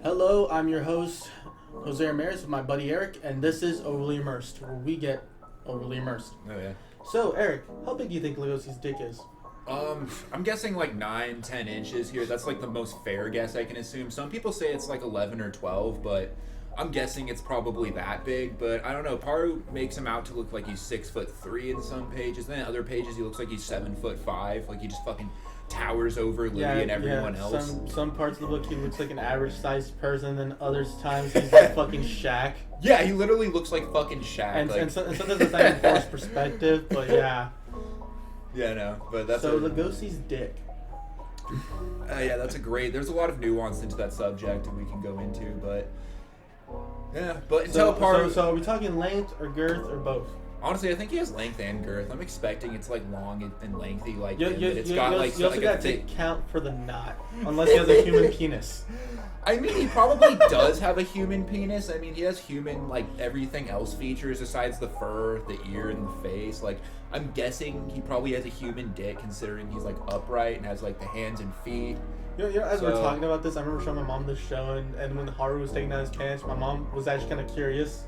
Hello, I'm your host, Jose Ramirez, with my buddy Eric, and this is Overly Immersed, where we get overly immersed. Oh, yeah. So, Eric, how big do you think Legosi's dick is? I'm guessing like 9-10 inches here. That's like the most fair guess I can assume. Some people say it's like 11 or 12, but I'm guessing it's probably that big. But I don't know. Paru makes him out to look like he's 6'3" in some pages. Then in other pages he looks like he's 7'5". Like he just fucking towers over Louis and everyone else. Some parts of the book he looks like an average sized person, and other times he's like fucking Shaq. Yeah, he literally looks like fucking Shaq. And sometimes it's not even forced perspective, but yeah. Yeah, no, but that's so Legosi's dick. Yeah, that's a great. There's a lot of nuance into that subject, and we can go into, but yeah, but So are we talking length or girth or both? Honestly, I think he has length and girth. I'm expecting it's like long and lengthy, like you also got to count for the knot, unless he has a human penis. I mean, he probably does have a human penis. I mean, he has human, like, everything else features besides the fur, the ear, and the face. Like, I'm guessing he probably has a human dick, considering he's, like, upright and has, like, the hands and feet. As we were talking about this, I remember showing my mom this show, and when Haru was taking down his pants, my mom was actually kind of curious.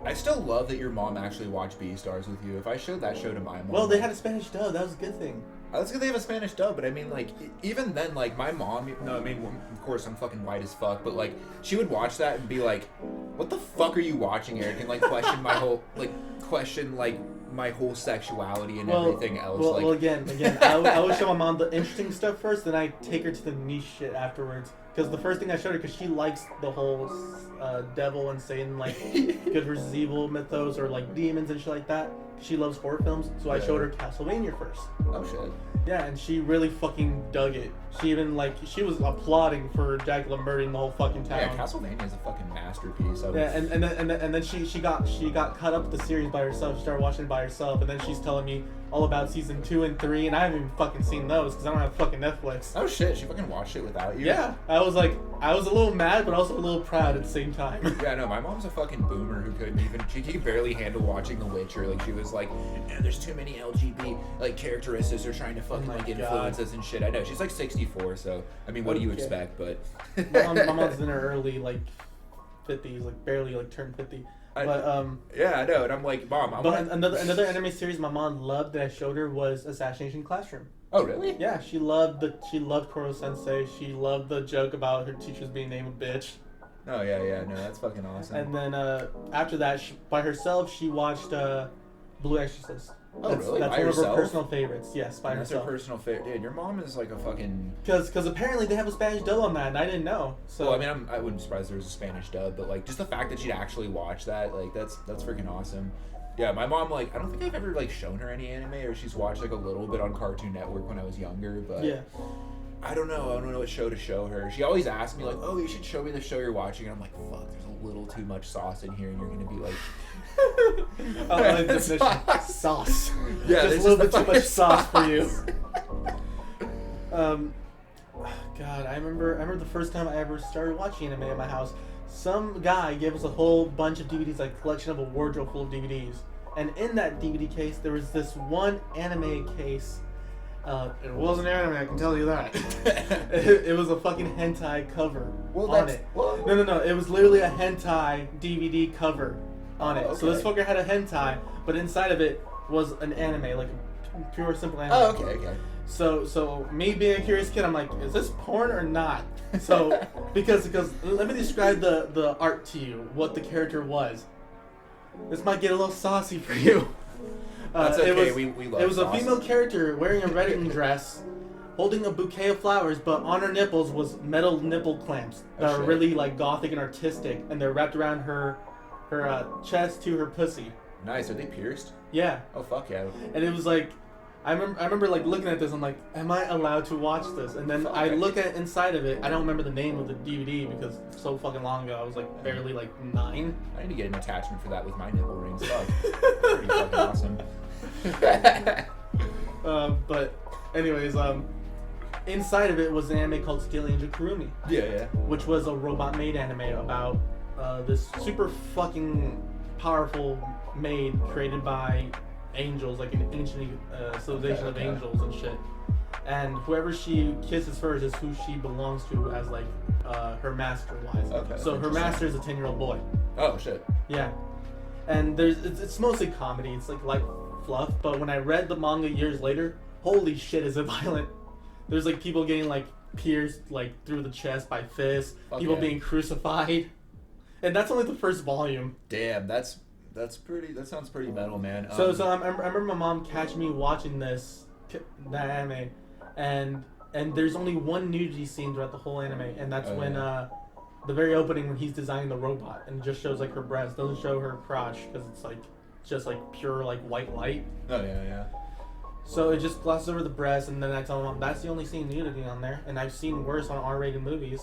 I still love that your mom actually watched BEASTARS with you. If I showed that show to my mom... Well, they had a Spanish dub. That was a good thing. That's good they have a Spanish dub, but I mean, like, even then, like, my mom... No, I mean, of course, I'm fucking white as fuck, but, like, she would watch that and be like, what the fuck are you watching, Eric? And, like, question my whole... my whole sexuality and everything else. Well, again, I would show my mom the interesting stuff first, then I take her to the niche shit afterwards. Because the first thing I showed her, because she likes the whole devil and Satan, like, good versus evil mythos, or, like, demons and shit like that. She loves horror films, so I showed her Castlevania first. Oh, shit. Yeah, and she really fucking dug it. She even, like, she was applauding for Dracula murdering the whole fucking town. Yeah, Castlevania is a fucking masterpiece. And then she got caught up with the series by herself. She started watching it by herself, and then she's telling me all about season 2 and 3, and I haven't even fucking seen those because I don't have fucking Netflix. Oh shit, she fucking watched it without you? Yeah, I was a little mad, but also a little proud at the same time. Yeah, no, my mom's a fucking boomer who she could barely handle watching The Witcher. Like, she was like, there's too many LGBT, like, characteristics they're trying to fucking, influence us and shit. I know, she's like 64, so, I mean, what do you expect, but... my mom's in her early, like, 50s, like, barely, like, turned 50. Yeah, I know, and I'm like, Mom, another anime series my mom loved that I showed her was Assassination Classroom. Oh, really? Yeah, she loved Koro Sensei. She loved the joke about her teachers being named a bitch. Oh yeah, no, that's fucking awesome. And then after that, by herself, she watched Blue Exorcist. Really? That's by one herself? of her personal favorites. Yes, by herself. That's her personal favorite. Dude, your mom is like a fucking... Because apparently they have a Spanish dub on that, and I didn't know. So well, I mean, I wouldn't be surprised there was a Spanish dub, but like just the fact that she'd actually watch that, like that's freaking awesome. Yeah, my mom, like, I don't think I've ever like shown her any anime, or she's watched like a little bit on Cartoon Network when I was younger, but yeah. I don't know what show to show her. She always asks me like, oh, you should show me the show you're watching, and I'm like, fuck, there's a little too much sauce in here, and you're gonna be like... I like definition. Sauce. Yeah, just a little bit too much sauce for you. God, I remember the first time I ever started watching anime at my house. Some guy gave us a whole bunch of DVDs, like a collection of a wardrobe full of DVDs. And in that DVD case, there was this one anime case. It wasn't anime, I can tell you that. it was a fucking hentai cover on it. What? No. It was literally a hentai DVD cover on it. Okay. So this fucker had a hentai, but inside of it was an anime, like a pure, simple anime. Oh, okay. So me being a curious kid, I'm like, is this porn or not? So because let me describe the art to you, what the character was. This might get a little saucy for you. That's okay. We love it was sauce. A female character wearing a wedding dress, holding a bouquet of flowers, but on her nipples was metal nipple clamps that are really like gothic and artistic, and they're wrapped around her chest to her pussy. Nice. Are they pierced? Yeah. Oh fuck yeah. And it was like, I remember like looking at this. I'm like, am I allowed to watch this? And then I look at inside of it. I don't remember the name of the DVD because it's so fucking long ago. I was like barely like 9. I need to get an attachment for that with my nipple rings. Fuck. Pretty fucking awesome. But anyways, inside of it was an anime called Steel Angel Kurumi. Yeah. Which was a robot-made anime about this super fucking powerful maid created by angels, like an ancient civilization of angels and shit. and whoever she kisses first is who she belongs to as like her master wise. Okay, so her master is a 10-year-old boy. Oh shit. Yeah, and it's mostly comedy. It's like light fluff. But when I read the manga years later, holy shit, is it violent? There's like people getting like pierced like through the chest by fists, people being crucified, and that's only the first volume. Damn, that sounds pretty metal, man. So I remember my mom catching me watching that anime, and there's only one nudity scene throughout the whole anime, and that's when the very opening when he's designing the robot, and it just shows like her breast, doesn't show her crotch because it's like just like pure like white light. Oh yeah. So it just glosses over the breast, and then I tell my mom that's the only scene nudity on there, and I've seen worse on R-rated movies.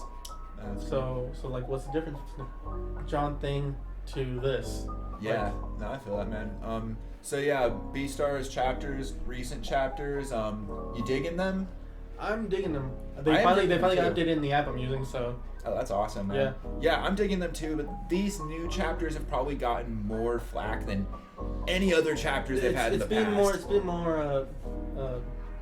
So like, what's the difference between the John thing to this? Yeah, no, I feel that, man. So yeah, BEASTARS chapters, recent chapters. You digging them? I'm digging them. They finally got updated in the app I'm using, so. Oh, that's awesome, man. Yeah, I'm digging them too. But these new chapters have probably gotten more flack than any other chapters they've had in the past. It's been more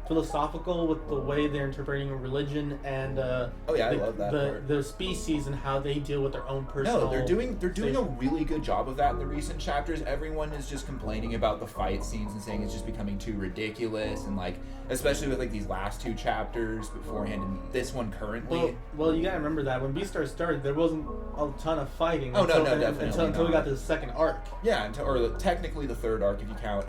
philosophical with the way they're interpreting religion and I love that part. The species and how they deal with their own personal. No, they're doing a really good job of that in the recent chapters. Everyone is just complaining about the fight scenes and saying it's just becoming too ridiculous, and like especially with like these last two chapters beforehand and this one currently. Well, you gotta remember that when BEASTARS started, there wasn't a ton of fighting. Definitely until we got to the second arc. Yeah, or technically the third arc if you count.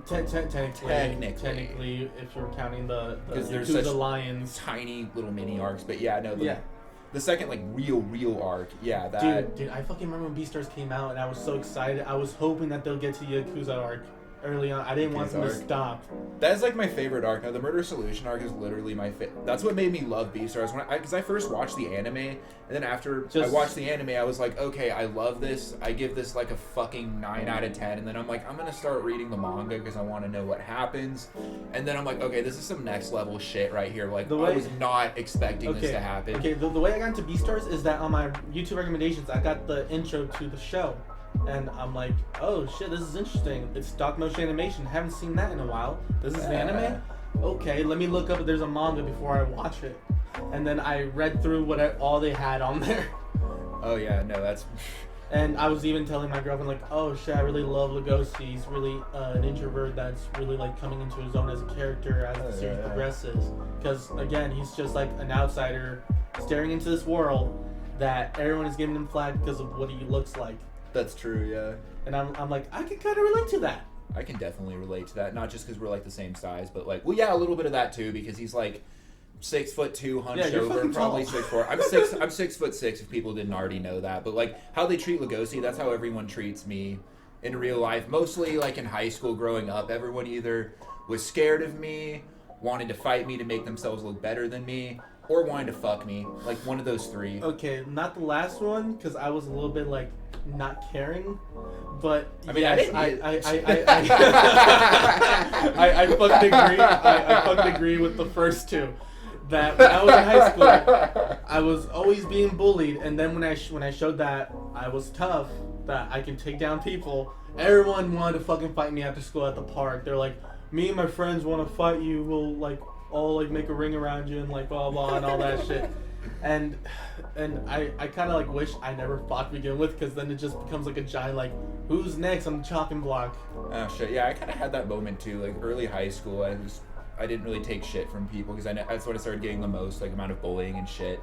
Technically, if you're counting the there's such lions, tiny little mini arcs. But the second like real arc. Yeah, dude, I fucking remember when BEASTARS came out and I was so excited. I was hoping that they'll get to Yakuza arc early on. I didn't want them to stop. That's like my favorite arc. Now, the Murder Solution arc is literally my favorite. That's what made me love BEASTARS because I first watched the anime, and then after I watched the anime, I was like, okay, I love this. I give this like a fucking 9 out of 10, and then I'm like, I'm gonna start reading the manga because I want to know what happens, and then I'm like, okay, this is some next level shit right here. Like, I was not expecting this to happen. Okay, the way I got into BEASTARS is that on my YouTube recommendations, I got the intro to the show. And I'm like, oh shit, this is interesting. It's stop motion animation. Haven't seen that in a while. This is an anime? Okay, let me look up if there's a manga before I watch it. And then I read through all they had on there. Oh yeah, no, that's... And I was even telling my girlfriend, like, oh shit, I really love Lugosi. He's really an introvert that's really like coming into his own as a character as the series progresses. Because again, he's just like an outsider staring into this world that everyone is giving him flack because of what he looks like. That's true, yeah. And I'm like, I can kind of relate to that. I can definitely relate to that. Not just because we're like the same size, but like, well, yeah, a little bit of that too, because he's like 6'2", hunched over, probably 6'4". I'm 6'6" if people didn't already know that. But like how they treat Lugosi, that's how everyone treats me in real life. Mostly like in high school growing up, everyone either was scared of me, wanted to fight me to make themselves look better than me, or wanted to fuck me. Like one of those three. Okay, not the last one, because I was a little bit like not caring, but I mean, yes, I fucking agree. I fucking agree with the first two. That when I was in high school, I was always being bullied, and then when I showed that I was tough, that I can take down people, everyone wanted to fucking fight me after school at the park. They're like, me and my friends want to fight you. We'll like all like make a ring around you and like blah blah and all that shit. And I kind of like wish I never fought to begin with, because then it just becomes like a giant like, who's next on the chopping block. Oh shit, yeah, I kind of had that moment too. Like early high school, I didn't really take shit from people, because that's when I started getting the most like amount of bullying and shit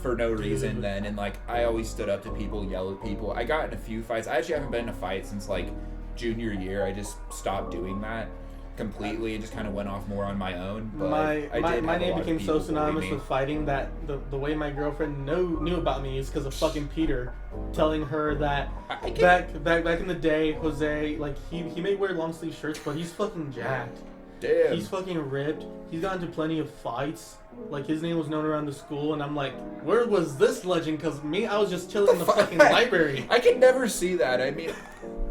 for no reason then. And like I always stood up to people, yelled at people. I got in a few fights. I actually haven't been in a fight since like junior year. I just stopped doing that completely and just kind of went off more on my own. But my name became so synonymous with fighting that the way my girlfriend knew about me is because of fucking Peter telling her that back in the day, Jose, like he may wear long sleeve shirts, but he's fucking jacked. Damn. He's fucking ripped. He's gotten into plenty of fights. Like his name was known around the school, and I'm like, where was this legend? Because I was just chilling in the fucking library. I could never see that. I mean,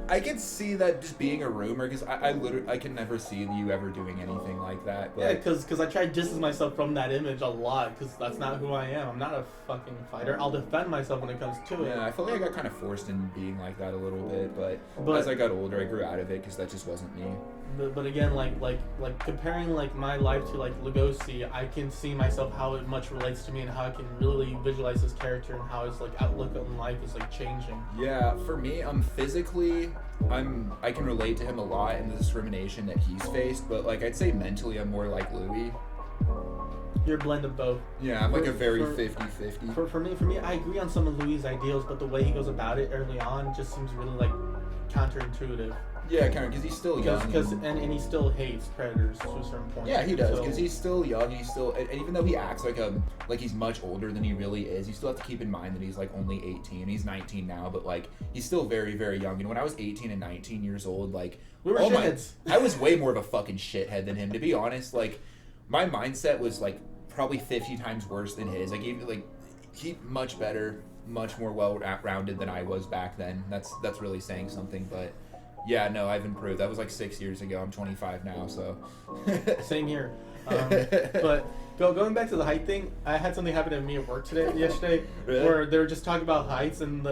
I could see that just being a rumor, because I literally, I can never see you ever doing anything like that. But Yeah, because I try to distance myself from that image a lot, because that's not who I am. I'm not a fucking fighter. I'll defend myself when it comes to it. yeah, I feel like I got kind of forced into being like that a little bit, but as I got older, I grew out of it, because that just wasn't me. But again, like comparing like my life to like Lugosi, I can see myself how it much relates to me and how I can really visualize his character and how his like outlook on life is like changing. Yeah, for me, physically, I can relate to him a lot in the discrimination that he's faced, but like I'd say mentally, I'm more like Louis. You're a blend of both. Yeah, I'm like a very 50-50. For me, I agree on some of Louis' ideals, but the way he goes about it early on just seems really like counterintuitive. Yeah, kind of, because he's still young. And he still hates predators to a certain point. Yeah, he does, because he's still young, and even though he acts like he's much older than he really is, you still have to keep in mind that he's like only 18. He's 19 now, but like he's still very, very young. And when I was 18 and 19 years old, like we were shitheads. I was way more of a fucking shithead than him, to be honest. Like my mindset was like probably 50 times worse than his. Like he much better, much more well-rounded than I was back then. That's really saying something, but. Yeah, no, I've improved. That was like 6 years ago. I'm 25 now, so. Same here. But going back to the height thing, I had something happen to me at work yesterday, really? Where they were just talking about heights, and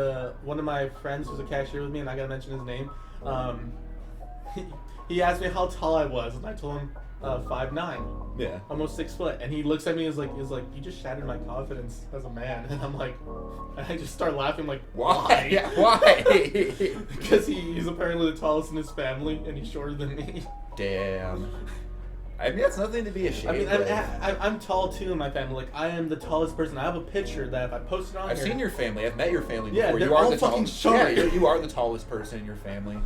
one of my friends who's a cashier with me, and I gotta mention his name. He asked me how tall I was, and I told him 5'9". Yeah. Almost 6 foot, and he looks at me and is like, you just shattered my confidence as a man, and I'm like, and I just start laughing like, why? Yeah, why? Because he's apparently the tallest in his family, and he's shorter than me. Damn. I mean, that's nothing to be ashamed of. I'm tall too in my family. Like, I am the tallest person. I have a picture that if I post it on I've seen your family. I've met your family before. Yeah, they're you are all the fucking short. short. Yeah, you are the tallest person in your family.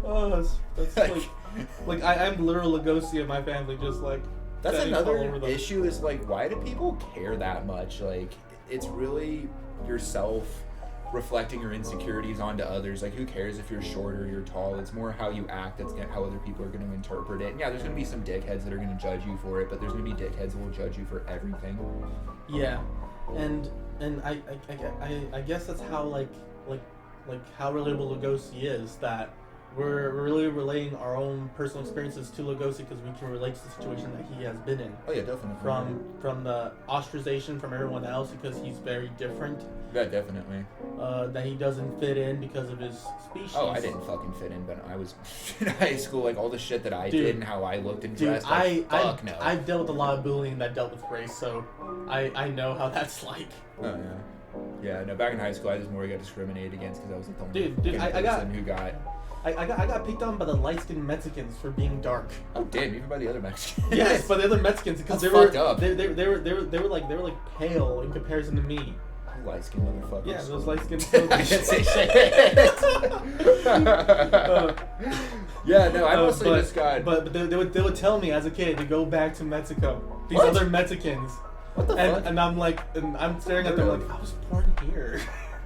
Oh, that's like I'm the literal Lugosi of my family. Just like that's another issue. them. Is like, why do people care that much? Like, it's really yourself reflecting your insecurities onto others. Like, who cares if you're short or you're tall? It's more how you act. That's how other people are going to interpret it. And yeah, there's going to be some dickheads that are going to judge you for it, but there's going to be dickheads that will judge you for everything. Yeah, and I guess that's how like how relatable Lugosi is, that we're really relaying our own personal experiences to Lugosi because we can relate to the situation that he has been in. Oh yeah, definitely. From the ostracization from everyone else because he's very different. Yeah, definitely. That he doesn't fit in because of his species. Oh, I didn't fucking fit in, but I was in high school. Like all the shit that I did and how I looked and dressed. Fuck no. I've dealt with a lot of bullying that dealt with race, so I know how that's like. Oh yeah. Yeah, no. Back in high school, I just more got discriminated against because I was the only person who got. I got picked on by the light-skinned Mexicans for being dark. Oh damn! Even by the other Mexicans. Yes, by the other Mexicans because they were like pale in comparison to me. Light-skinned motherfuckers. Yeah, those light-skinned. I didn't say shit. Yeah, no, I mostly just got. But they would tell me as a kid to go back to Mexico. These What? other Mexicans. What the fuck? And I'm like, and I'm staring at them like, I was born here.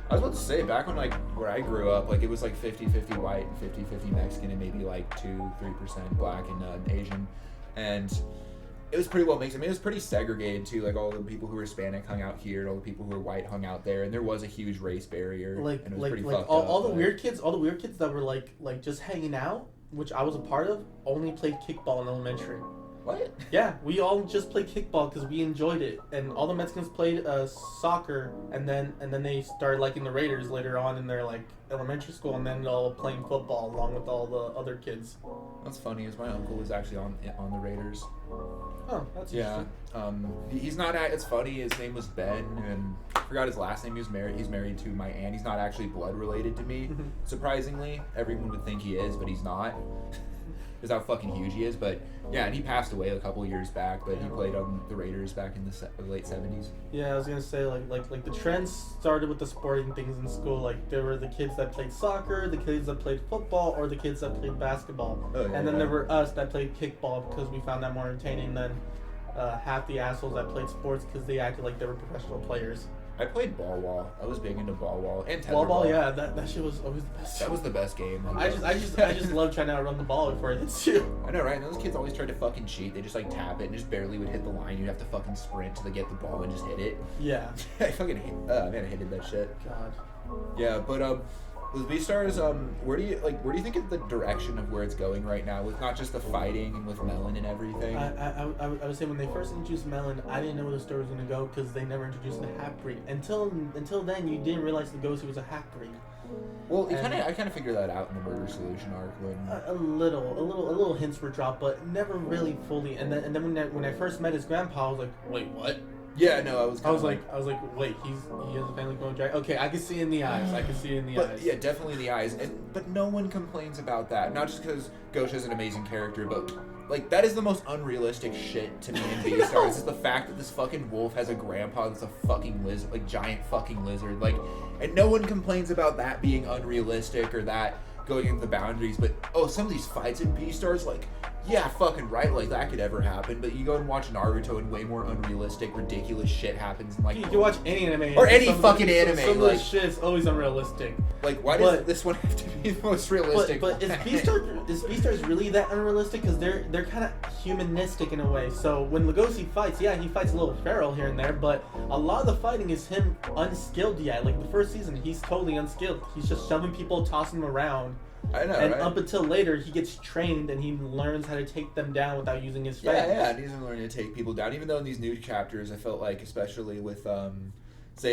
I was about to say, back when, like, where I grew up, like, it was, like, 50-50 white and 50-50 Mexican and maybe, like, 2-3% black and Asian. And it was pretty well mixed. I mean, it was pretty segregated, too. Like, all the people who were Hispanic hung out here and all the people who were white hung out there. And there was a huge race barrier. And it was pretty fucked up. All the weird kids that were, like, just hanging out, which I was a part of, only played kickball in elementary. What? Yeah, we all just played kickball because we enjoyed it, and all the Mexicans played soccer, and then they started liking the Raiders later on in their like elementary school, and then all playing football along with all the other kids. What's funny is my uncle was actually on the Raiders. Oh, that's interesting. He's not. It's funny. His name was Ben, and I forgot his last name. He's married to my aunt. He's not actually blood related to me. Surprisingly, everyone would think he is, but he's not. Is how fucking huge he is, but yeah, and he passed away a couple of years back, but he played on the Raiders back in the late 70s. Yeah, I was gonna say like the trends started with the sporting things in school. Like there were the kids that played soccer, the kids that played football, or the kids that played basketball. Oh, yeah, and then there were us that played kickball because we found that more entertaining than half the assholes that played sports because they acted like they were professional players. I played ball wall. I was big into ball wall and tetherball. Ball ball, yeah, that shit was always the best. That was the best game. I just love trying to outrun the ball before it hits you. I know, right? And those kids always tried to fucking cheat. They just like tap it and just barely would hit the line. You'd have to fucking sprint to get the ball and just hit it. Yeah. I fucking I hated that shit. God. Yeah, but With BEASTARS, where do you think of the direction of where it's going right now with not just the fighting and with Melon and everything? I would say when they first introduced Melon, I didn't know where the story was going to go because they never introduced the half-breed. Until then, you didn't realize Lugosi was a half-breed. Well, I kind of figured that out in the Murder Solution arc when a little hints were dropped, but never really fully. And then when I first met his grandpa, I was like, wait, what? Yeah, no, I was like, wait, he has a family going drag. Okay, I can see it in the eyes. But yeah, definitely in the eyes. But no one complains about that. Not just because Gosha's an amazing character, but like that is the most unrealistic shit to me in BEASTARS. Is the fact that this fucking wolf has a grandpa that's a fucking lizard, like giant fucking lizard. Like, and no one complains about that being unrealistic or that going into the boundaries. But some of these fights in BEASTARS, like. Yeah, fucking right, like that could ever happen. But you go and watch Naruto and way more unrealistic, ridiculous shit happens. And like you watch any anime or any fucking anime. Some of this shit's always unrealistic. Like, why does this one have to be the most realistic? But is BEASTARS really that unrealistic? Because they're kind of humanistic in a way. So when Lugosi fights, yeah, he fights a little feral here and there, but a lot of the fighting is him unskilled yet. Like the first season, he's totally unskilled. He's just shoving people, tossing them around. I know, and right? up until later, he gets trained and he learns how to take them down without using his face. Yeah, and he's learning to take people down. Even though in these new chapters, I felt like, especially with Sabon,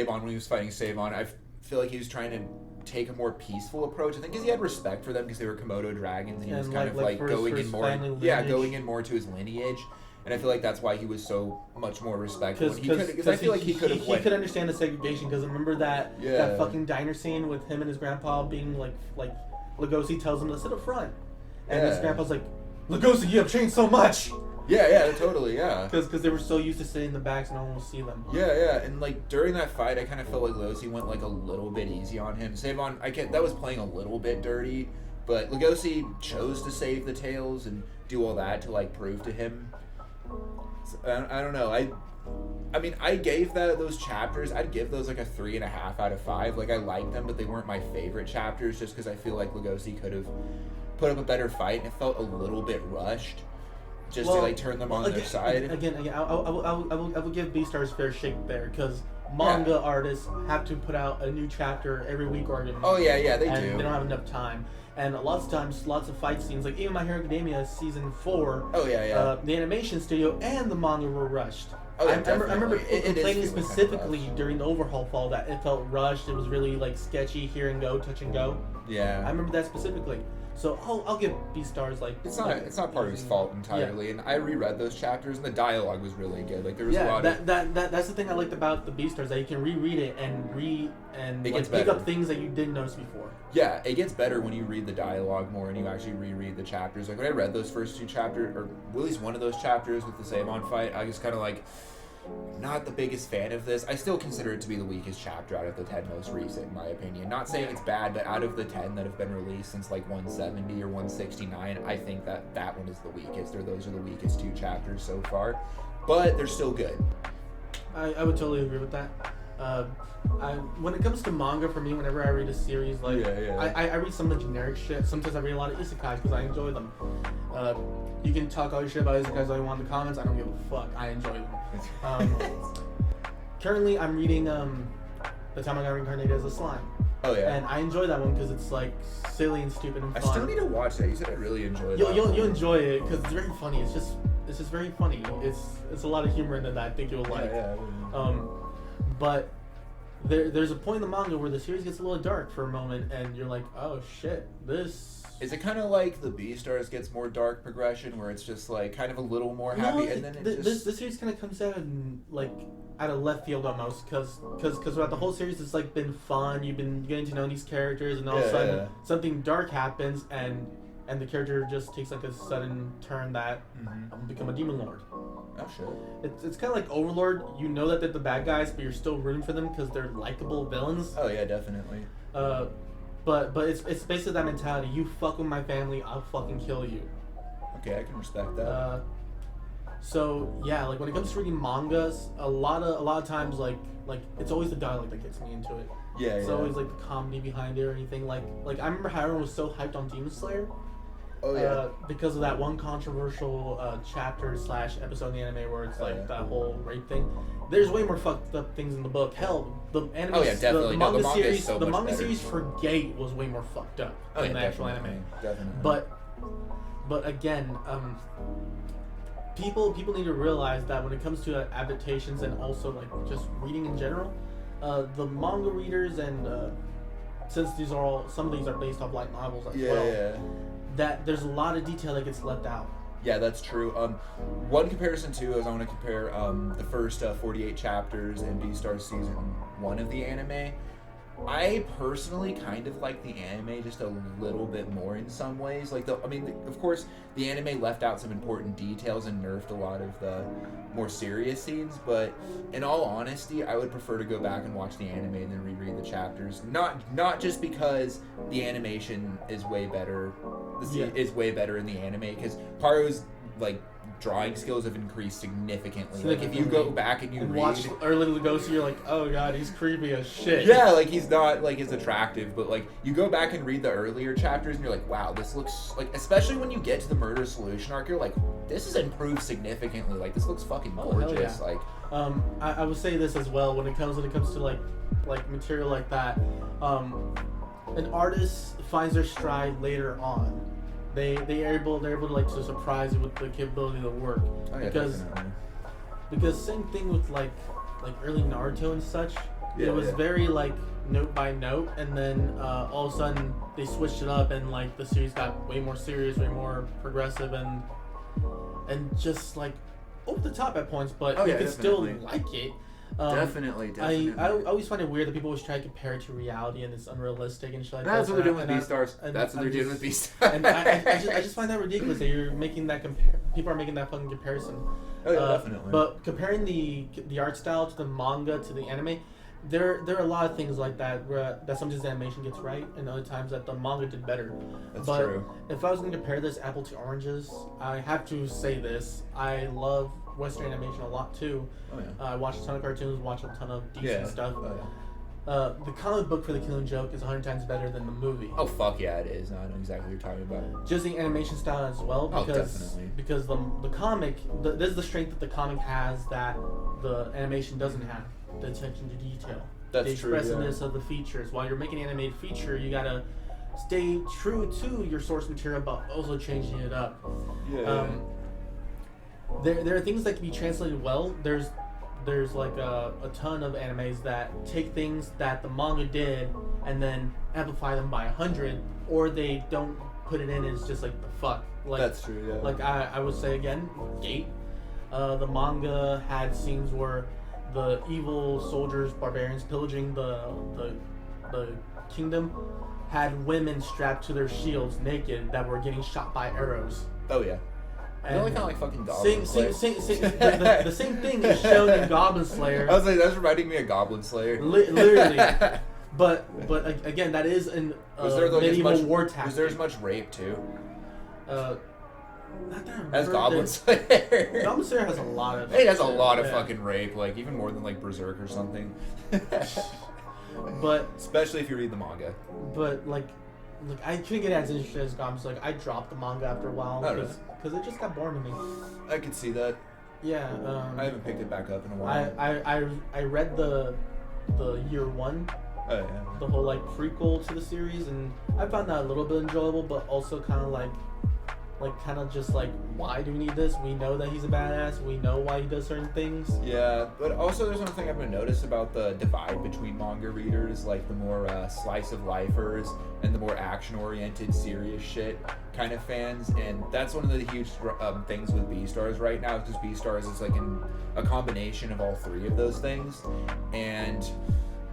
when he was fighting Sabon, I feel like he was trying to take a more peaceful approach. I think because he had respect for them because they were Komodo dragons, and he was kind of like going in more, going in more to his lineage. And I feel like that's why he was so much more respectful. Because I feel like he could have. He could understand the segregation. Because remember that fucking diner scene with him and his grandpa being like. Lugosi tells him to sit up front, and his grandpa's like, "Lugosi, you have changed so much." Yeah, totally, yeah. Because they were so used to sitting in the back, so no one will see them. Yeah, and like during that fight, I kind of felt like Lugosi went like a little bit easy on him. Sabon, that was playing a little bit dirty, but Lugosi chose to save the tails and do all that to like prove to him. So, I don't know. I mean, I gave those chapters, I'd give those like a 3.5 out of 5. Like, I liked them, but they weren't my favorite chapters just because I feel like Lugosi could have put up a better fight, and it felt a little bit rushed just to like turn them on their side. Again, I will give BEASTARS fair shake there because manga artists have to put out a new chapter every week or every month. Oh, yeah, they do. They don't have enough time. And lots of times, lots of fight scenes, like even My Hero Academia season 4. Oh, yeah. The animation studio and the manga were rushed. Oh, yeah, I remember complaining specifically kind of during the overhaul fall that it felt rushed. It was really like sketchy, here and go, touch and go. Yeah. I remember that specifically. So I'll give BEASTARS like it's not part of his fault entirely. And I reread those chapters and the dialogue was really good. Like there was a lot of that's the thing I liked about the BEASTARS, that you can reread it and like, pick up things that you didn't notice before. Yeah, it gets better when you read the dialogue more and you actually reread the chapters. Like when I read those first 2 chapters, or at least one of those chapters with the Sabon fight, I was kind of like, not the biggest fan of this. I still consider it to be the weakest chapter out of the 10 most recent, in my opinion. Not saying it's bad, but out of the 10 that have been released since like 170 or 169, I think that one is the weakest, or those are the weakest 2 chapters so far. But they're still good. I would totally agree with that. When it comes to manga, for me, whenever I read a series, like I read some of the generic shit. Sometimes I read a lot of isekais because I enjoy them. You can talk all your shit about isekais all you want in the comments. I don't give a fuck. I enjoy them. Currently, I'm reading The Time I Got Reincarnated as a Slime. Oh yeah. And I enjoy that one because it's like silly and stupid and fun. I still need to watch that. You said I really enjoy that. You'll enjoy it because it's very funny. It's just very funny. It's a lot of humor in it that I think you'll like. But there's a point in the manga where the series gets a little dark for a moment, and you're like, oh shit, this. Is it kind of like the BEASTARS gets more dark progression, where it's just like kind of a little more happy, and then this series kind of comes out of left field almost, because throughout the whole series it's like been fun. You've been getting to know these characters, and all of a sudden something dark happens, and the character just takes like a sudden turn that become a demon lord. Oh shit. It's kind of like Overlord. You know that they're the bad guys, but you're still rooting for them because they're likable villains. Oh yeah, definitely. But it's basically that mentality. You fuck with my family, I'll fucking kill you. Okay, I can respect that. So yeah, like when it comes to reading mangas, a lot of times like it's always the dialogue that gets me into it. Yeah, it's always like the comedy behind it or anything. Like I remember how everyone was so hyped on Demon Slayer, Oh yeah. Because of that one controversial chapter / episode in the anime where it's like that whole rape thing. There's way more fucked up things in the book. Hell, the anime, definitely. the manga is series, so the much manga better. series for Gate was way more fucked up than the actual anime. Definitely. But again, people need to realize that when it comes to adaptations and also like just reading in general, the manga readers and since some of these are based off light novels as well, that there's a lot of detail that gets left out. Yeah, that's true. One comparison too is I want to compare the first 48 chapters in BEASTARS season 1 of the anime. I personally kind of like the anime just a little bit more in some ways. Of course, the anime left out some important details and nerfed a lot of the more serious scenes, but in all honesty, I would prefer to go back and watch the anime and then reread the chapters. Not just because the animation is way better, is way better in the anime, because Paru's drawing skills have increased significantly. Like if you go back and you watch Early Lugosi, you're like, oh god, he's creepy as shit. Yeah, he's not as attractive, but you go back and read the earlier chapters and you're like, wow, this looks especially when you get to the murder solution arc, you're like, this has improved significantly. This looks fucking gorgeous. Yeah. I would say this as well when it comes to like material like that. An artist finds their stride later on. They're able to surprise you with the capability of the work. Oh, yeah, because same thing with like early Naruto and such. It was very note by note, and then all of a sudden they switched it up and the series got way more serious, way more progressive, and just over the top at points, but you could still like it. Definitely. I always find it weird that people always try to compare it to reality and it's unrealistic and shit like that. That's what they're doing with BEASTARS. That's what they're doing with BEASTARS. And I just find that ridiculous that you're making that people are making that fucking comparison. Oh yeah, definitely. But comparing the art style to the manga to the anime, there are a lot of things like that that sometimes the animation gets right and other times that the manga did better. That's but true. If I was going to compare this apple to oranges, I have to say this. I love Western animation a lot too. Oh yeah. I watch a ton of cartoons, watch a ton of decent stuff. Oh, yeah. The comic book for The Killing Joke is 100 times better than the movie. Oh fuck yeah, it is. No, I know exactly what you're talking about. Just the animation style as well, because definitely. Because the comic, this is the strength that the comic has that the animation doesn't have. The attention to detail. That's the true. expressiveness of the features. While you're making an animated feature, you gotta stay true to your source material, but also changing it up. Yeah. There are things that can be translated well. There's a ton of animes that take things that the manga did and then amplify them by 100, or they don't put it in. It's just the fuck. That's true. Yeah. I would say again, Gate. The manga had scenes where the evil soldiers, barbarians pillaging the kingdom, had women strapped to their shields naked that were getting shot by arrows. Oh yeah. And kind of like fucking Goblin Slayer. The same thing is shown in Goblin Slayer. I was like, that's reminding me of Goblin Slayer. Literally. But again, that is an medieval war tactic. Was there as much rape too? Not that as Goblin Slayer. Goblin Slayer has a lot of. It has a lot of fucking rape, even more than Berserk or something. But especially if you read the manga. But I couldn't get as interested as Goblin Slayer. I dropped the manga after a while because it just got boring to me. I could see that. Yeah. I haven't picked it back up in a while. I read the year 1. Oh yeah. The whole prequel to the series, and I found that a little bit enjoyable, but also kind of why do we need this? We know that he's a badass. We know why he does certain things. Yeah, but also there's one thing I've been noticed about the divide between manga readers, the more slice of lifers and the more action oriented, serious shit kind of fans, and that's one of the huge things with BEASTARS right now, because BEASTARS is a combination of all three of those things, and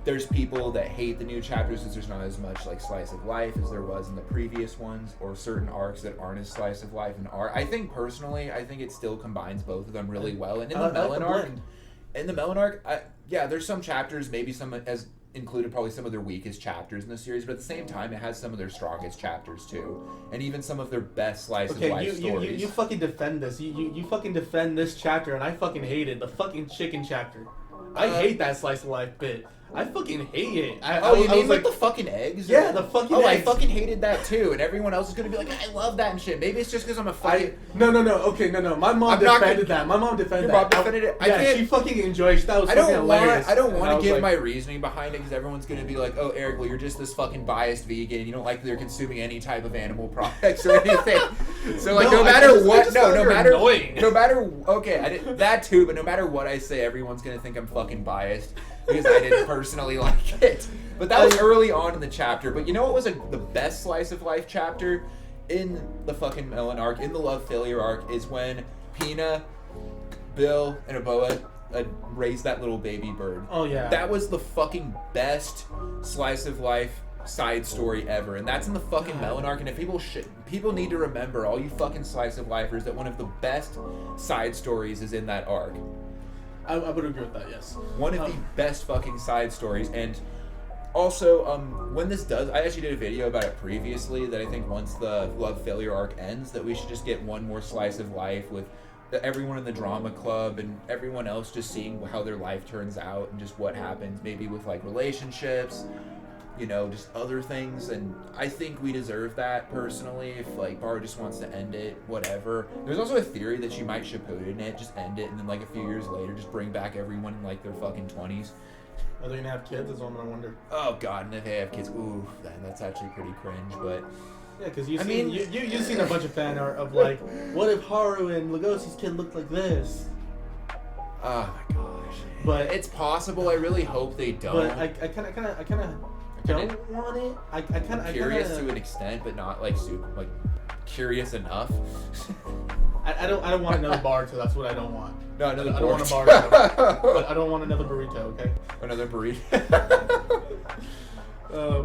there's people that hate the new chapters because there's not as much slice of life as there was in the previous ones, or certain arcs that aren't as slice of life and are. I think it still combines both of them really well. And in the Melon arc, there's some chapters, maybe some as included probably some of their weakest chapters in the series, but at the same time it has some of their strongest chapters too, and even some of their best slice of life stories. You fucking defend this. You fucking defend this chapter, and I fucking hate it. The fucking chicken chapter. I hate that slice of life bit. I fucking hate it. Oh, you I mean was like the fucking eggs? Yeah, the fucking eggs. eggs. I fucking hated that too, and everyone else is gonna be like, I love that and shit. Maybe it's just because I'm a fucking... No. Okay, no. My mom defended that. My mom defended Your that. mom defended it? Yeah, she fucking enjoyed it. That was fucking hilarious. I don't want to give like, my reasoning behind it because everyone's gonna be like, oh, Eric, well, you're just this fucking biased vegan. You don't like that they're consuming any type of animal products or anything. So like, no matter what, no matter, okay, I did that too, but no matter what I say, everyone's gonna think I'm fucking biased because I didn't personally like it. But that was early on in the chapter. But you know what was the best slice of life chapter in the fucking Melon arc, in the love failure arc, is when Pina, Bill, and Aboa raised that little baby bird. Oh yeah. That was the fucking best slice of life side story ever, and that's in the fucking Melon arc. And if people need to remember, all you fucking slice of lifers, that one of the best side stories is in that arc. I would agree with that. Yes. One of the best fucking side stories. And also, when this does, I actually did a video about it previously, that I think once the love failure arc ends, that we should just get one more slice of life with everyone in the drama club and everyone else just seeing how their life turns out and just what happens, maybe with like relationships, you know, just other things. And I think we deserve that personally. If like Bar just wants to end it, whatever. There's also a theory that she might Shippuden it, just end it, and then like a few years later just bring back everyone in like their fucking 20s. Are they gonna have kids? That's what I wonder. Oh god, and if they have kids, ooh, that's actually pretty cringe. But yeah, because you've seen a bunch of fan art of like, what if Haru and Lugosi's kid looked like this? Oh my gosh. But it's possible. I really hope they don't. But I kind of don't want it. I kind of curious to an extent, but not like super like curious enough. I don't want another bar, so that's what I don't want. No, another. I don't want a bar. But I don't want another burrito. Okay. Another burrito.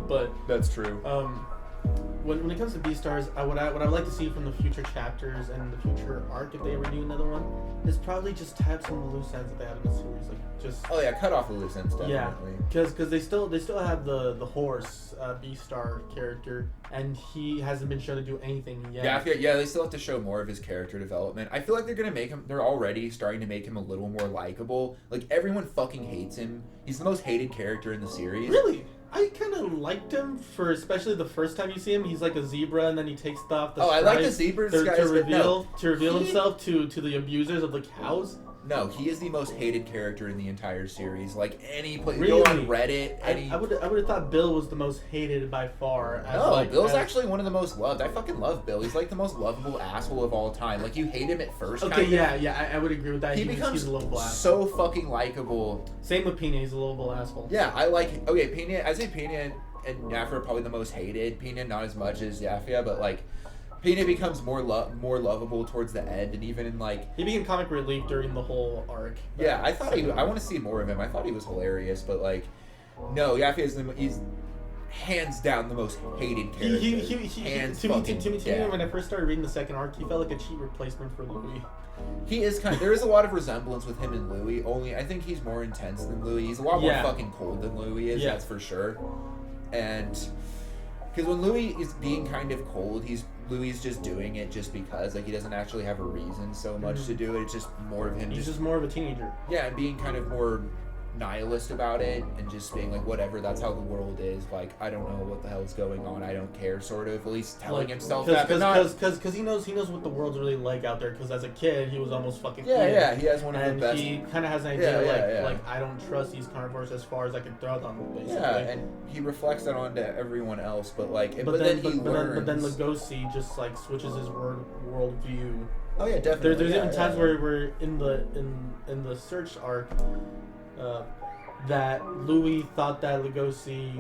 But that's true. When it comes to BEASTARS, what I would like to see from the future chapters and the future arc, if they ever do another one, is probably just tap some of the loose ends that they have in the series, like just. Oh yeah, cut off the loose ends definitely. Yeah, because they still have the horse B-Star character, and he hasn't been shown to do anything yet. Yeah, they still have to show more of his character development. I feel like they're gonna make him. They're already starting to make him a little more likable. Like everyone fucking hates him. He's the most hated character in the series. Really? I kind of liked him for especially the first time you see him. He's like a zebra, and then he takes off the I like the zebra disguise, to reveal himself to the abusers of the cows. No, he is the most hated character in the entire series. Like any place, really? go on Reddit. I would have thought Bill was the most hated by far. Bill's actually one of the most loved. I fucking love Bill. He's like the most lovable asshole of all time. Like you hate him at first. Okay, yeah, I would agree with that. He becomes he's a lovable asshole. So fucking likable. Same with Pina. He's a lovable asshole. Yeah, I like. Okay, Pina. I say Pina and Yafia are probably the most hated. Pina not as much as Yafia, but like. Pina becomes more lovable towards the end, and even in like he became comic relief during the whole arc. Yeah, I thought I want to see more of him. I thought he was hilarious, but like, no, Yafia he's hands down the most hated character. To me, when I first started reading the second arc, he felt like a cheap replacement for Louis. He is there is a lot of resemblance with him and Louis. Only I think he's more intense than Louis. He's a lot more fucking cold than Louis is. That's for sure. And because when Louis is being kind of cold, Louis is just doing it just because, like, he doesn't actually have a reason so much to do it. It's just more of him. He's just more of a teenager. Yeah, and being kind of more nihilist about it and just being like, whatever, that's how the world is. Like, I don't know what the hell's going on. I don't care, sort of. At least telling himself that. Because he knows what the world's really like out there. Because as a kid, he was almost fucking. Yeah, he has one of the best. And he kind of has an idea like I don't trust these carnivores as far as I can throw them. Basically. Yeah, and he reflects that onto everyone else. But like, but then Lugosi just like switches his worldview. Oh yeah, definitely. There's even times where we're in the search arc. That Louis thought that Lugosi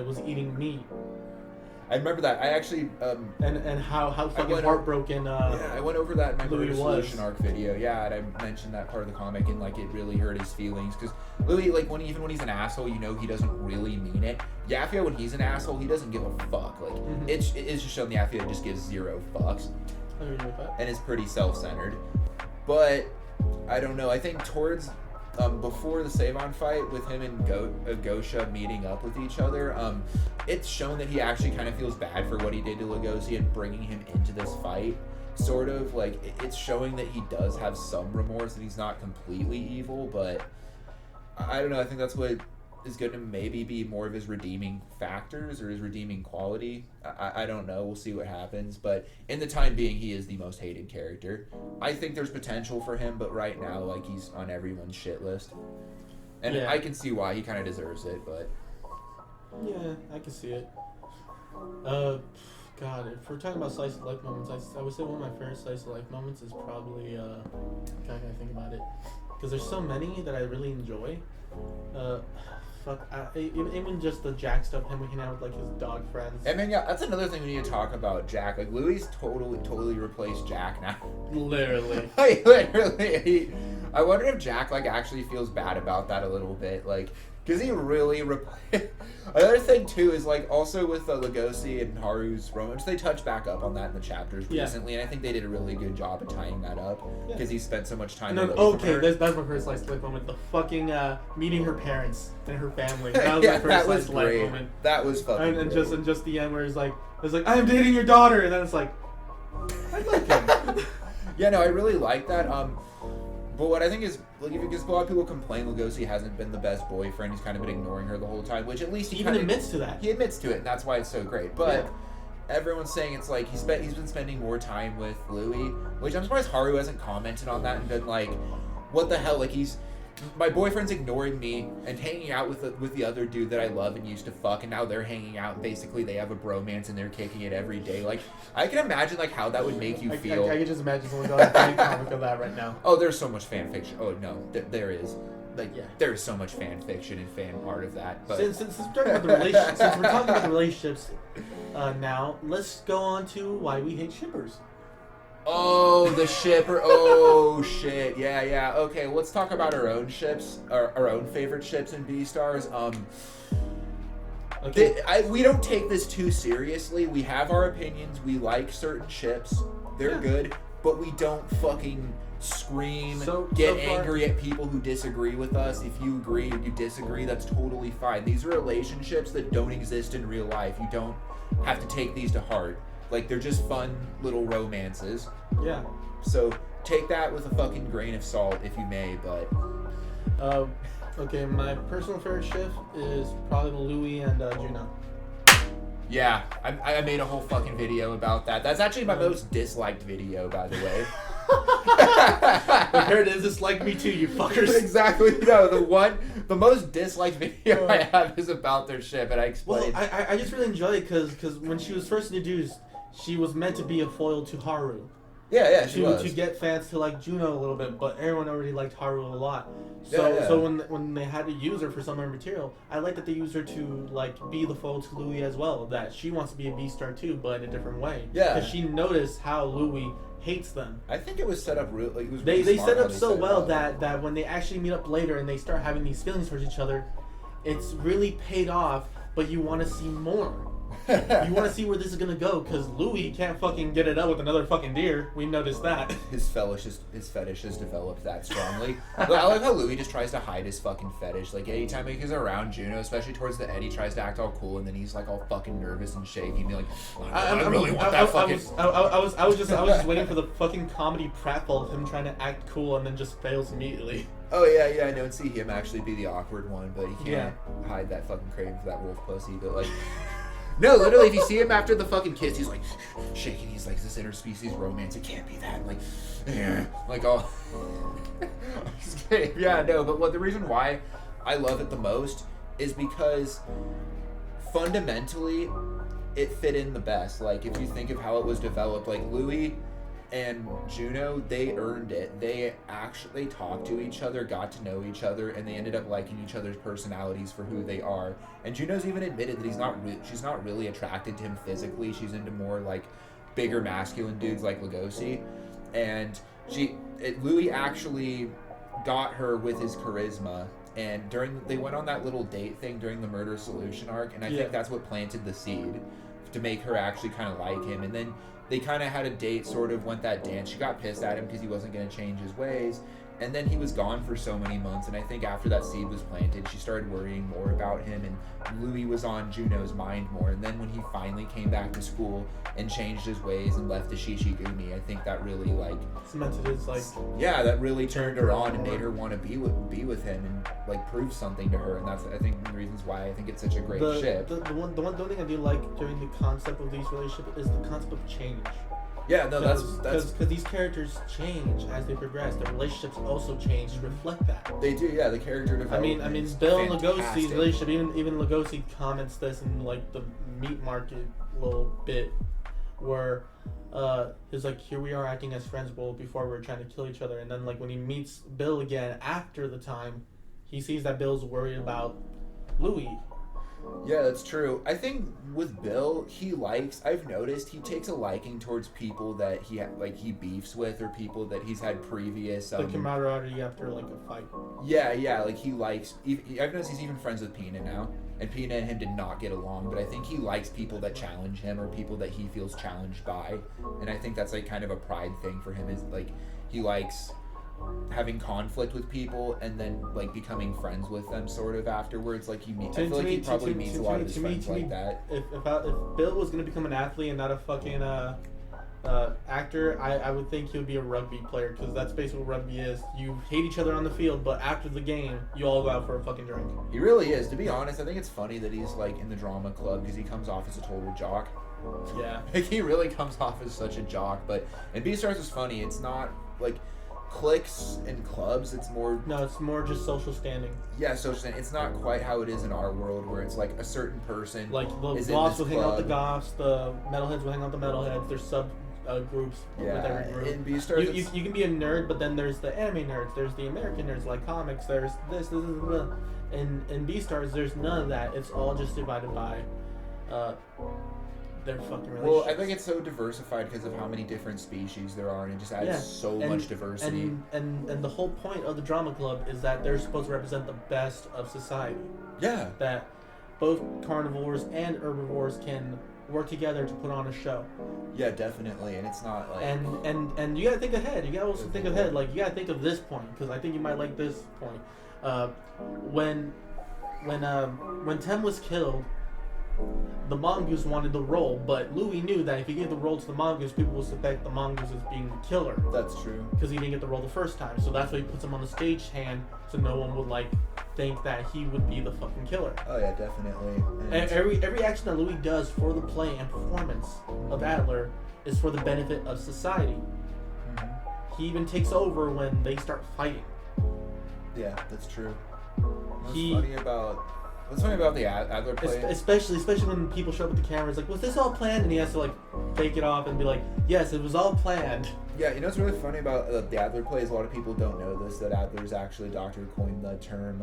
was eating meat. I remember that. I actually and how fucking heartbroken. I went over that in my Louis Solution arc video. Yeah, and I mentioned that part of the comic, and like it really hurt his feelings because Louis, like even when he's an asshole, you know he doesn't really mean it. Yafia, when he's an asshole, he doesn't give a fuck. Like it's just shown the Yafia just gives zero fucks, and is pretty self-centered. But I don't know. I think towards. Before the Savon fight with him and Gosha meeting up with each other, it's shown that he actually kind of feels bad for what he did to Lugosi and bringing him into this fight. Sort of like it's showing that he does have some remorse and he's not completely evil, but I don't know. I think that's what is going to maybe be more of his redeeming factors or his redeeming quality. I don't know. We'll see what happens. But in the time being, he is the most hated character. I think there's potential for him, but right now, like, he's on everyone's shit list. And Yeah. I can see why he kind of deserves it, but... Yeah, I can see it. God, if we're talking about slice of life moments, I would say one of my favorite slice of life moments is probably, God, I gotta think about it. Because there's so many that I really enjoy. Even just the Jack stuff, him hanging out with, like, his dog friends. I mean, yeah, that's another thing we need to talk about, Jack. Like, Louis totally replaced Jack now. Literally. Like, literally. I wonder if Jack, like, actually feels bad about that a little bit. Like, because he really Another thing, too, is, like, also with Lugosi and Haru's romance, they touched back up on that in the chapters recently, and I think they did a really good job of tying that up, because he spent so much time No, away from her. that's my first slice of life moment. The fucking meeting her parents and her family. That was my first slice of life moment. That was fucking and great. just the end where it's like, I'm dating your daughter, and then it's like, I like him. Yeah, no, I really like that. But what I think is, like, because a lot of people complain Lugosi hasn't been the best boyfriend, he's kind of been ignoring her the whole time, which at least he even admits to that. He admits to it, and that's why it's so great. But everyone's saying it's like he's been spending more time with Louis, which I'm surprised Haru hasn't commented on that and been like, what the hell? Like, my boyfriend's ignoring me and hanging out with the other dude that I love and used to fuck, and now they're hanging out and basically they have a bromance and they're kicking it every day. Like, I can imagine, like, how that would make you feel. I can just imagine someone going to comic of that right now. Oh, there's so much fan fiction. Oh, no, there is. Like, there's so much fan fiction and fan art of that. But Since we're talking about the relationships, now let's go on to why we hate shippers. Oh, the shipper. Oh, shit. Yeah. Okay, let's talk about our own ships, our own favorite ships in BEASTARS. Okay. We don't take this too seriously. We have our opinions. We like certain ships. They're good, but we don't fucking scream, get angry at people who disagree with us. If you agree and you disagree, that's totally fine. These are relationships that don't exist in real life. You don't have to take these to heart. Like, they're just fun little romances. Yeah. So take that with a fucking grain of salt, if you may, but... Okay, my personal favorite ship is probably Louis and Juno. Yeah, I made a whole fucking video about that. That's actually my most disliked video, by the way. But here it is, it's like me too, you fuckers. Exactly. No, the most disliked video I have is about their ship, and I explained. Well, I just really enjoy it because when she was first introduced, she was meant to be a foil to Haru. Yeah, she was. To get fans to like Juno a little bit, but everyone already liked Haru a lot. So when they had to use her for some material, I like that they used her to like be the foil to Louis as well. That she wants to be a B-star too, but in a different way. Yeah. Because she noticed how Louis hates them. I think it was set up real. Like, it was They really set smart up how so set it well up. that when they actually meet up later and they start having these feelings towards each other, it's really paid off. But you want to see more. You want to see where this is gonna go because Louis can't fucking get it up with another fucking deer. We noticed that. His fetish has developed that strongly. But I like how Louis just tries to hide his fucking fetish. Like, anytime he's around Juno, especially towards the end, he tries to act all cool, and then he's like all fucking nervous and shaky, and be like, I really want that fucking. I was just waiting for the fucking comedy pratfall of him trying to act cool and then just fails immediately. Oh yeah, I don't see him actually be the awkward one, but he can't hide that fucking craving for that wolf pussy. But like. No, literally, if you see him after the fucking kiss, he's like shaking. He's like, this interspecies romance. It can't be that. Like, like all. Just kidding. Yeah, no, but the reason why I love it the most is because fundamentally it fit in the best. Like, if you think of how it was developed, like Louis and Juno, they earned it. They actually talked to each other, got to know each other, and they ended up liking each other's personalities for who they are. And Juno's even admitted that she's not really attracted to him physically. She's into more like bigger masculine dudes like Lugosi. And Louis actually got her with his charisma. And they went on that little date thing during the Murder Solution arc, and I think that's what planted the seed to make her actually kind of like him. And then they kind of had a date, sort of went that dance. She got pissed at him because he wasn't going to change his ways. And then he was gone for so many months, and I think after that seed was planted, she started worrying more about him, and Louis was on Juno's mind more. And then when he finally came back to school and changed his ways and left the Shishigumi, I think that really like cemented his like. Yeah, that really turned her on and made her want to be with him and like prove something to her. And that's, I think, one of the reasons why I think it's such a great ship. The one thing I do like during the concept of these relationships is the concept of change. Yeah, no, that's because these characters change as they progress. Their relationships also change to reflect that. They do, yeah. The character development. I mean, Bill and Lugosi's relationship. Even Lugosi comments this in like the meat market little bit, where he's like, here we are acting as friends, well, before we were trying to kill each other, and then like when he meets Bill again after the time, he sees that Bill's worried about Louis. Yeah, that's true. I think with Bill, I've noticed he takes a liking towards people that he beefs with, or people that he's had previous the camaraderie after like a fight. Yeah, like he likes. I've noticed he's even friends with P.N.A now, and P.N.A and him did not get along. But I think he likes people that challenge him, or people that he feels challenged by, and I think that's like kind of a pride thing for him. Is like he likes having conflict with people and then like becoming friends with them sort of afterwards. Like I feel like he probably meets a lot of his friends like that. If Bill was gonna become an athlete and not a fucking actor, I would think he would be a rugby player, because that's basically what rugby is. You hate each other on the field, but after the game, you all go out for a fucking drink. He really is. To be honest, I think it's funny that he's like in the drama club, because he comes off as a total jock. Yeah. Like he really comes off as such a jock. But in BEASTARS is funny. It's not like cliques and clubs. It's more just social standing. Yeah, social standing. It's not quite how it is in our world, where it's like a certain person like the goths will hang out the goths, the metalheads will hang out the metalheads. There's sub groups with every group. In BEASTARS, you can be a nerd, but then there's the anime nerds, there's the American nerds like comics, there's this. In BEASTARS, there's none of that. It's all just divided by their fucking relationships. Well, I think it's so diversified because of how many different species there are, and it just adds so much diversity. And the whole point of the drama club is that they're supposed to represent the best of society. Yeah. That both carnivores and herbivores can work together to put on a show. Yeah, definitely. And it's not like... And you gotta think ahead. You gotta also think ahead. Like, you gotta think of this point, because I think you might like this point. When Tem was killed, the mongoose wanted the role, but Louis knew that if he gave the role to the mongoose, people would suspect the mongoose as being the killer. That's true. Because he didn't get the role the first time. So that's why he puts him on the stagehand, so no one would like think that he would be the fucking killer. Oh yeah, definitely. And every action that Louis does for the play and performance of Adler is for the benefit of society. Mm-hmm. He even takes over when they start fighting. Yeah, that's true. What's funny about the Adler play? Especially when people show up with the cameras, like, was this all planned? And he has to like fake it off and be like, yes, it was all planned. Yeah, you know what's really funny about the Adler play is a lot of people don't know this, that Adler's actually a doctor who coined the term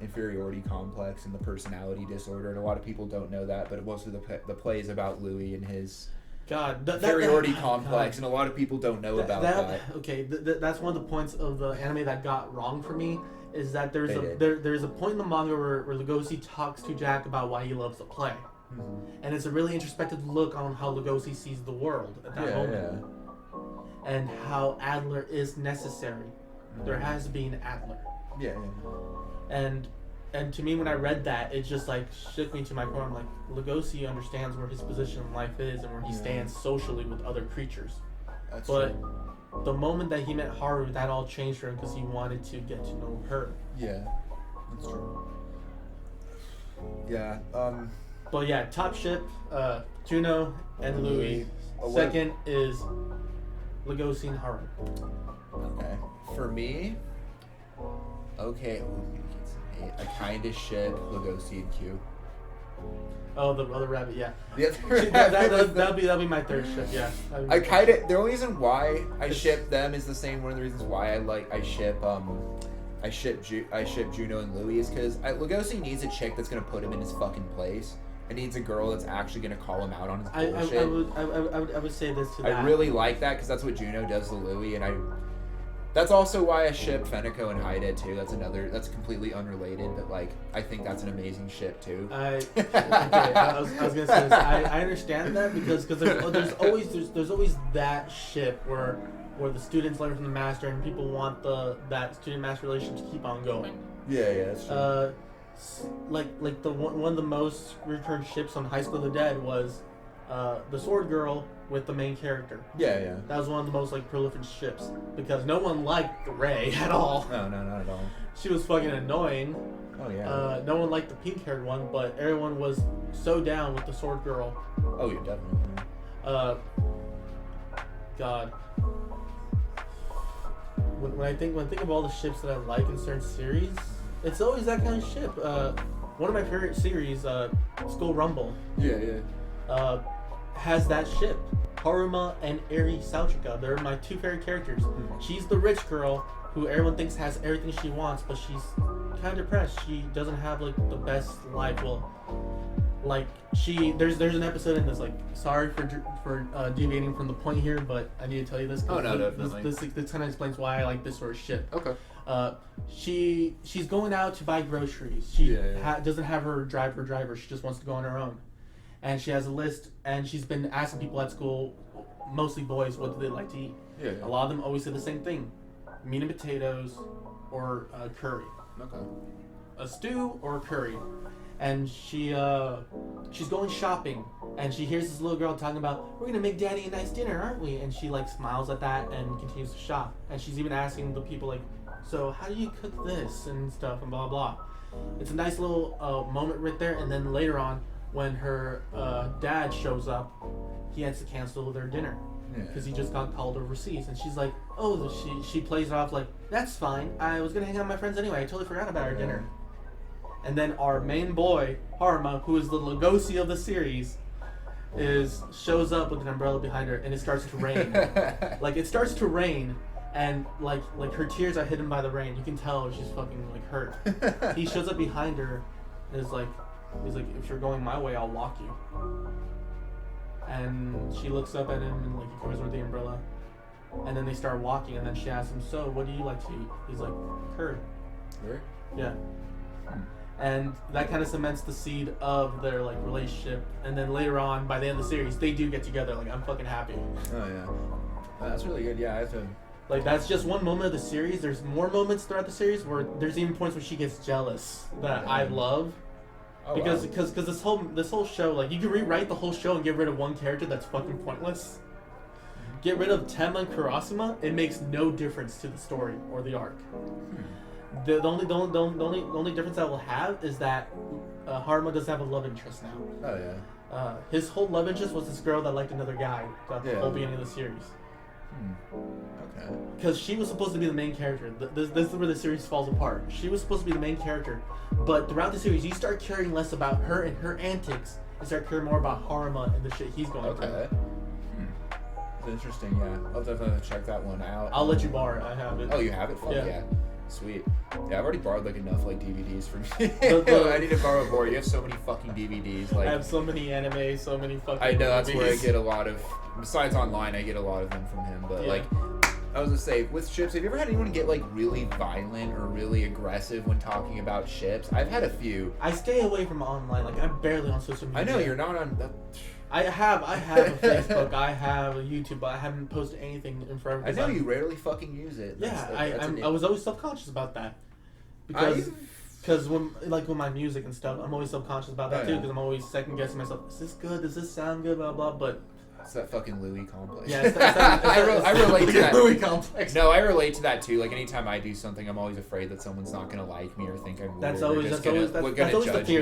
inferiority complex and the personality disorder, and a lot of people don't know that, but most of the play is about Louis and his inferiority complex, and a lot of people don't know about that. Okay, that's one of the points of the anime that got wrong for me. Is that there's a point in the manga where Lugosi talks to Jack about why he loves the play. Mm-hmm. And it's a really introspective look on how Lugosi sees the world at that moment. Yeah. And how Adler is necessary. Mm-hmm. There has to be an Adler. Yeah. And to me, when I read that, it just like shook me to my core. I'm like, Lugosi understands where his position in life is and where he stands socially with other creatures. That's true. The moment that he met Haru, that all changed for him because he wanted to get to know her. Yeah, that's true. Yeah. But yeah, top ship, Juno and Louis. Second is Lugosi and Haru. Okay. For me, I kind of ship Lugosi and Q. Oh, the other rabbit, yeah. That'll be my third ship, yeah. The only reason why I ship them is the same. One of the reasons why I ship Juno and Louis is because Lugosi needs a chick that's gonna put him in his fucking place. It needs a girl that's actually gonna call him out on his bullshit. I would say this to that. I really like that because that's what Juno does to Louis, and that's also why I ship Feneko and Haide too. That's completely unrelated, but like I think that's an amazing ship too. I was gonna say this. I understand that because there's always that ship where where the students learn from the master, and people want that student-master relationship to keep on going. Yeah, that's true. Like the one of the most returned ships on High School of the Dead was the sword girl with the main character. Yeah. That was one of the most like prolific ships because no one liked Rey at all. No, not at all. She was fucking annoying. Oh yeah. No one liked the pink-haired one, but everyone was so down with the sword girl. Oh yeah, definitely. God. When I think of all the ships that I like in certain series, it's always that kind of ship. One of my favorite series, Skull Rumble. Yeah. Has that ship. Haruma and Eri Sauchika. They're my two favorite characters. She's the rich girl who everyone thinks has everything she wants, but she's kind of depressed. She doesn't have like the best life. Well, like there's an episode in this. Like, sorry for deviating from the point here, but I need to tell you this. Oh no, definitely. This kind of explains why I like this sort of shit. Okay. She's going out to buy groceries. She Yeah. Doesn't have her driver. She just wants to go on her own. And she has a list, and she's been asking people at school, mostly boys, what do they like to eat. Yeah. A lot of them always say the same thing: meat and potatoes, or curry. Okay. A stew or a curry. And she's going shopping, and she hears this little girl talking about, we're gonna make Daddy a nice dinner, aren't we? And she like smiles at that and continues to shop. And she's even asking the people like, so how do you cook this and stuff and blah blah. It's a nice little moment right there. And then later on, when her dad shows up, he has to cancel their dinner because he just got called overseas. And she's like, oh, she plays it off like, that's fine, I was gonna hang out with my friends anyway, I totally forgot about our dinner. And then our main boy, Haruma, who is the Lugosi of the series, shows up with an umbrella behind her, and it starts to rain. Like, it starts to rain, and like her tears are hidden by the rain. You can tell she's fucking like hurt. He shows up behind her, and he's like, if you're going my way, I'll walk you. And she looks up at him, and like he covers her with the umbrella. And then they start walking, and then she asks him, so what do you like to eat? He's like, curry. Curry? Yeah. And that kind of cements the seed of their like relationship. And then later on, by the end of the series, they do get together. Like, I'm fucking happy. Oh yeah, that's really good. Yeah, I have to. Like, that's just one moment of the series. There's more moments throughout the series where there's even points where she gets jealous that I love. Oh, because wow. this whole show, like, you can rewrite the whole show and get rid of one character that's fucking pointless. Get rid of Tenma and Kurasuma, it makes no difference to the story or the arc. The only difference that we'll have is that Haruma doesn't have a love interest now. Oh yeah. His whole love interest was this girl that liked another guy throughout the whole beginning of the series. Okay. Because she was supposed to be the main character. This is where the series falls apart. She was supposed to be the main character, but throughout the series, you start caring less about her and her antics, and start caring more about Haruma and the shit he's going through. Okay. It's interesting. Yeah, I'll definitely check that one out. I'll let you borrow it. I have it. Oh, you have it? Fuck yeah. Sweet. Yeah, I've already borrowed like enough like DVDs from you. I need to borrow more. You have so many fucking DVDs. Like, I have so many anime, so many fucking I know that's movies. where I get a lot of. Besides online, I get a lot of them from him. But like, I was gonna say with ships, have you ever had anyone get like really violent or really aggressive when talking about ships? I've had a few. I stay away from online. Like, I'm barely on social media. I know you're not on. I have a Facebook, I have a YouTube, but I haven't posted anything in forever. I know you rarely fucking use it. I was always self-conscious about that. Because when my music and stuff, I'm always subconscious about that too. Because I'm always second guessing myself. Is this good? Does this sound good? Blah blah. But it's that fucking Louis complex. Yeah, I relate to that. Louis complex. No, I relate to that too. Like anytime I do something, I'm always afraid that someone's not gonna like me or think I'm weird. That's always the fear that you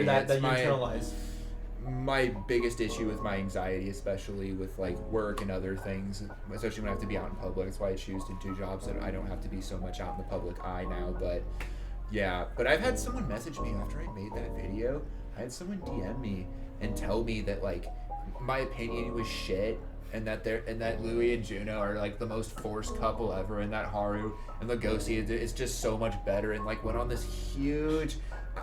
internalize. My biggest issue with my anxiety, especially with like work and other things, especially when I have to be out in public. That's why I choose to do jobs that I don't have to be so much out in the public eye now. But yeah, but I've had someone message me after I made that video. I had someone DM me and tell me that like my opinion was shit, and that Louis and Juno are like the most forced couple ever, and that Haru and Lugosi is just so much better, and like went on this huge.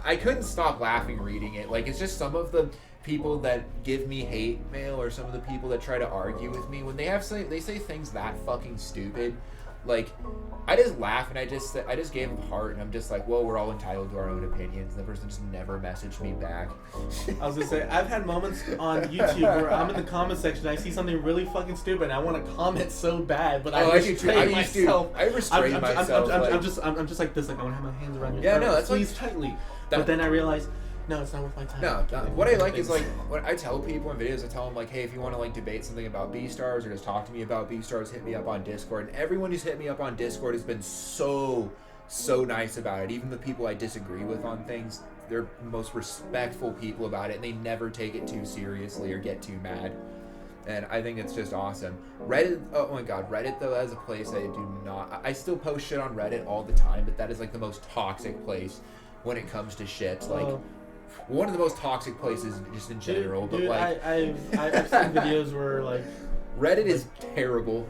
I couldn't stop laughing reading it. Like, it's just some of the people that give me hate mail, or some of the people that try to argue with me when they say things that fucking stupid. Like, I just laugh and I just gave him heart, and I'm just like, well, we're all entitled to our own opinions. And the person just never messaged me back. I was gonna say, I've had moments on YouTube where I'm in the comment section, I see something really fucking stupid, and I want to comment so bad, but I restrain myself. I restrain myself. I'm just like this, like I want to have my hands around your throat. No, that's squeeze tightly. But then I realize, no, it's not worth my time. No, what I like is like when I tell people in videos, I tell them like, hey, if you want to like debate something about BEASTARS or just talk to me about BEASTARS, hit me up on Discord. And everyone who's hit me up on Discord has been so nice about it. Even the people I disagree with on things, they're the most respectful people about it, and they never take it too seriously or get too mad. And I think it's just awesome. Reddit, oh my god, Reddit though, as a place I do not. I still post shit on Reddit all the time, but that is like the most toxic place when it comes to shit. Like. One of the most toxic places just in general, dude, but like I've seen videos where like Reddit is terrible,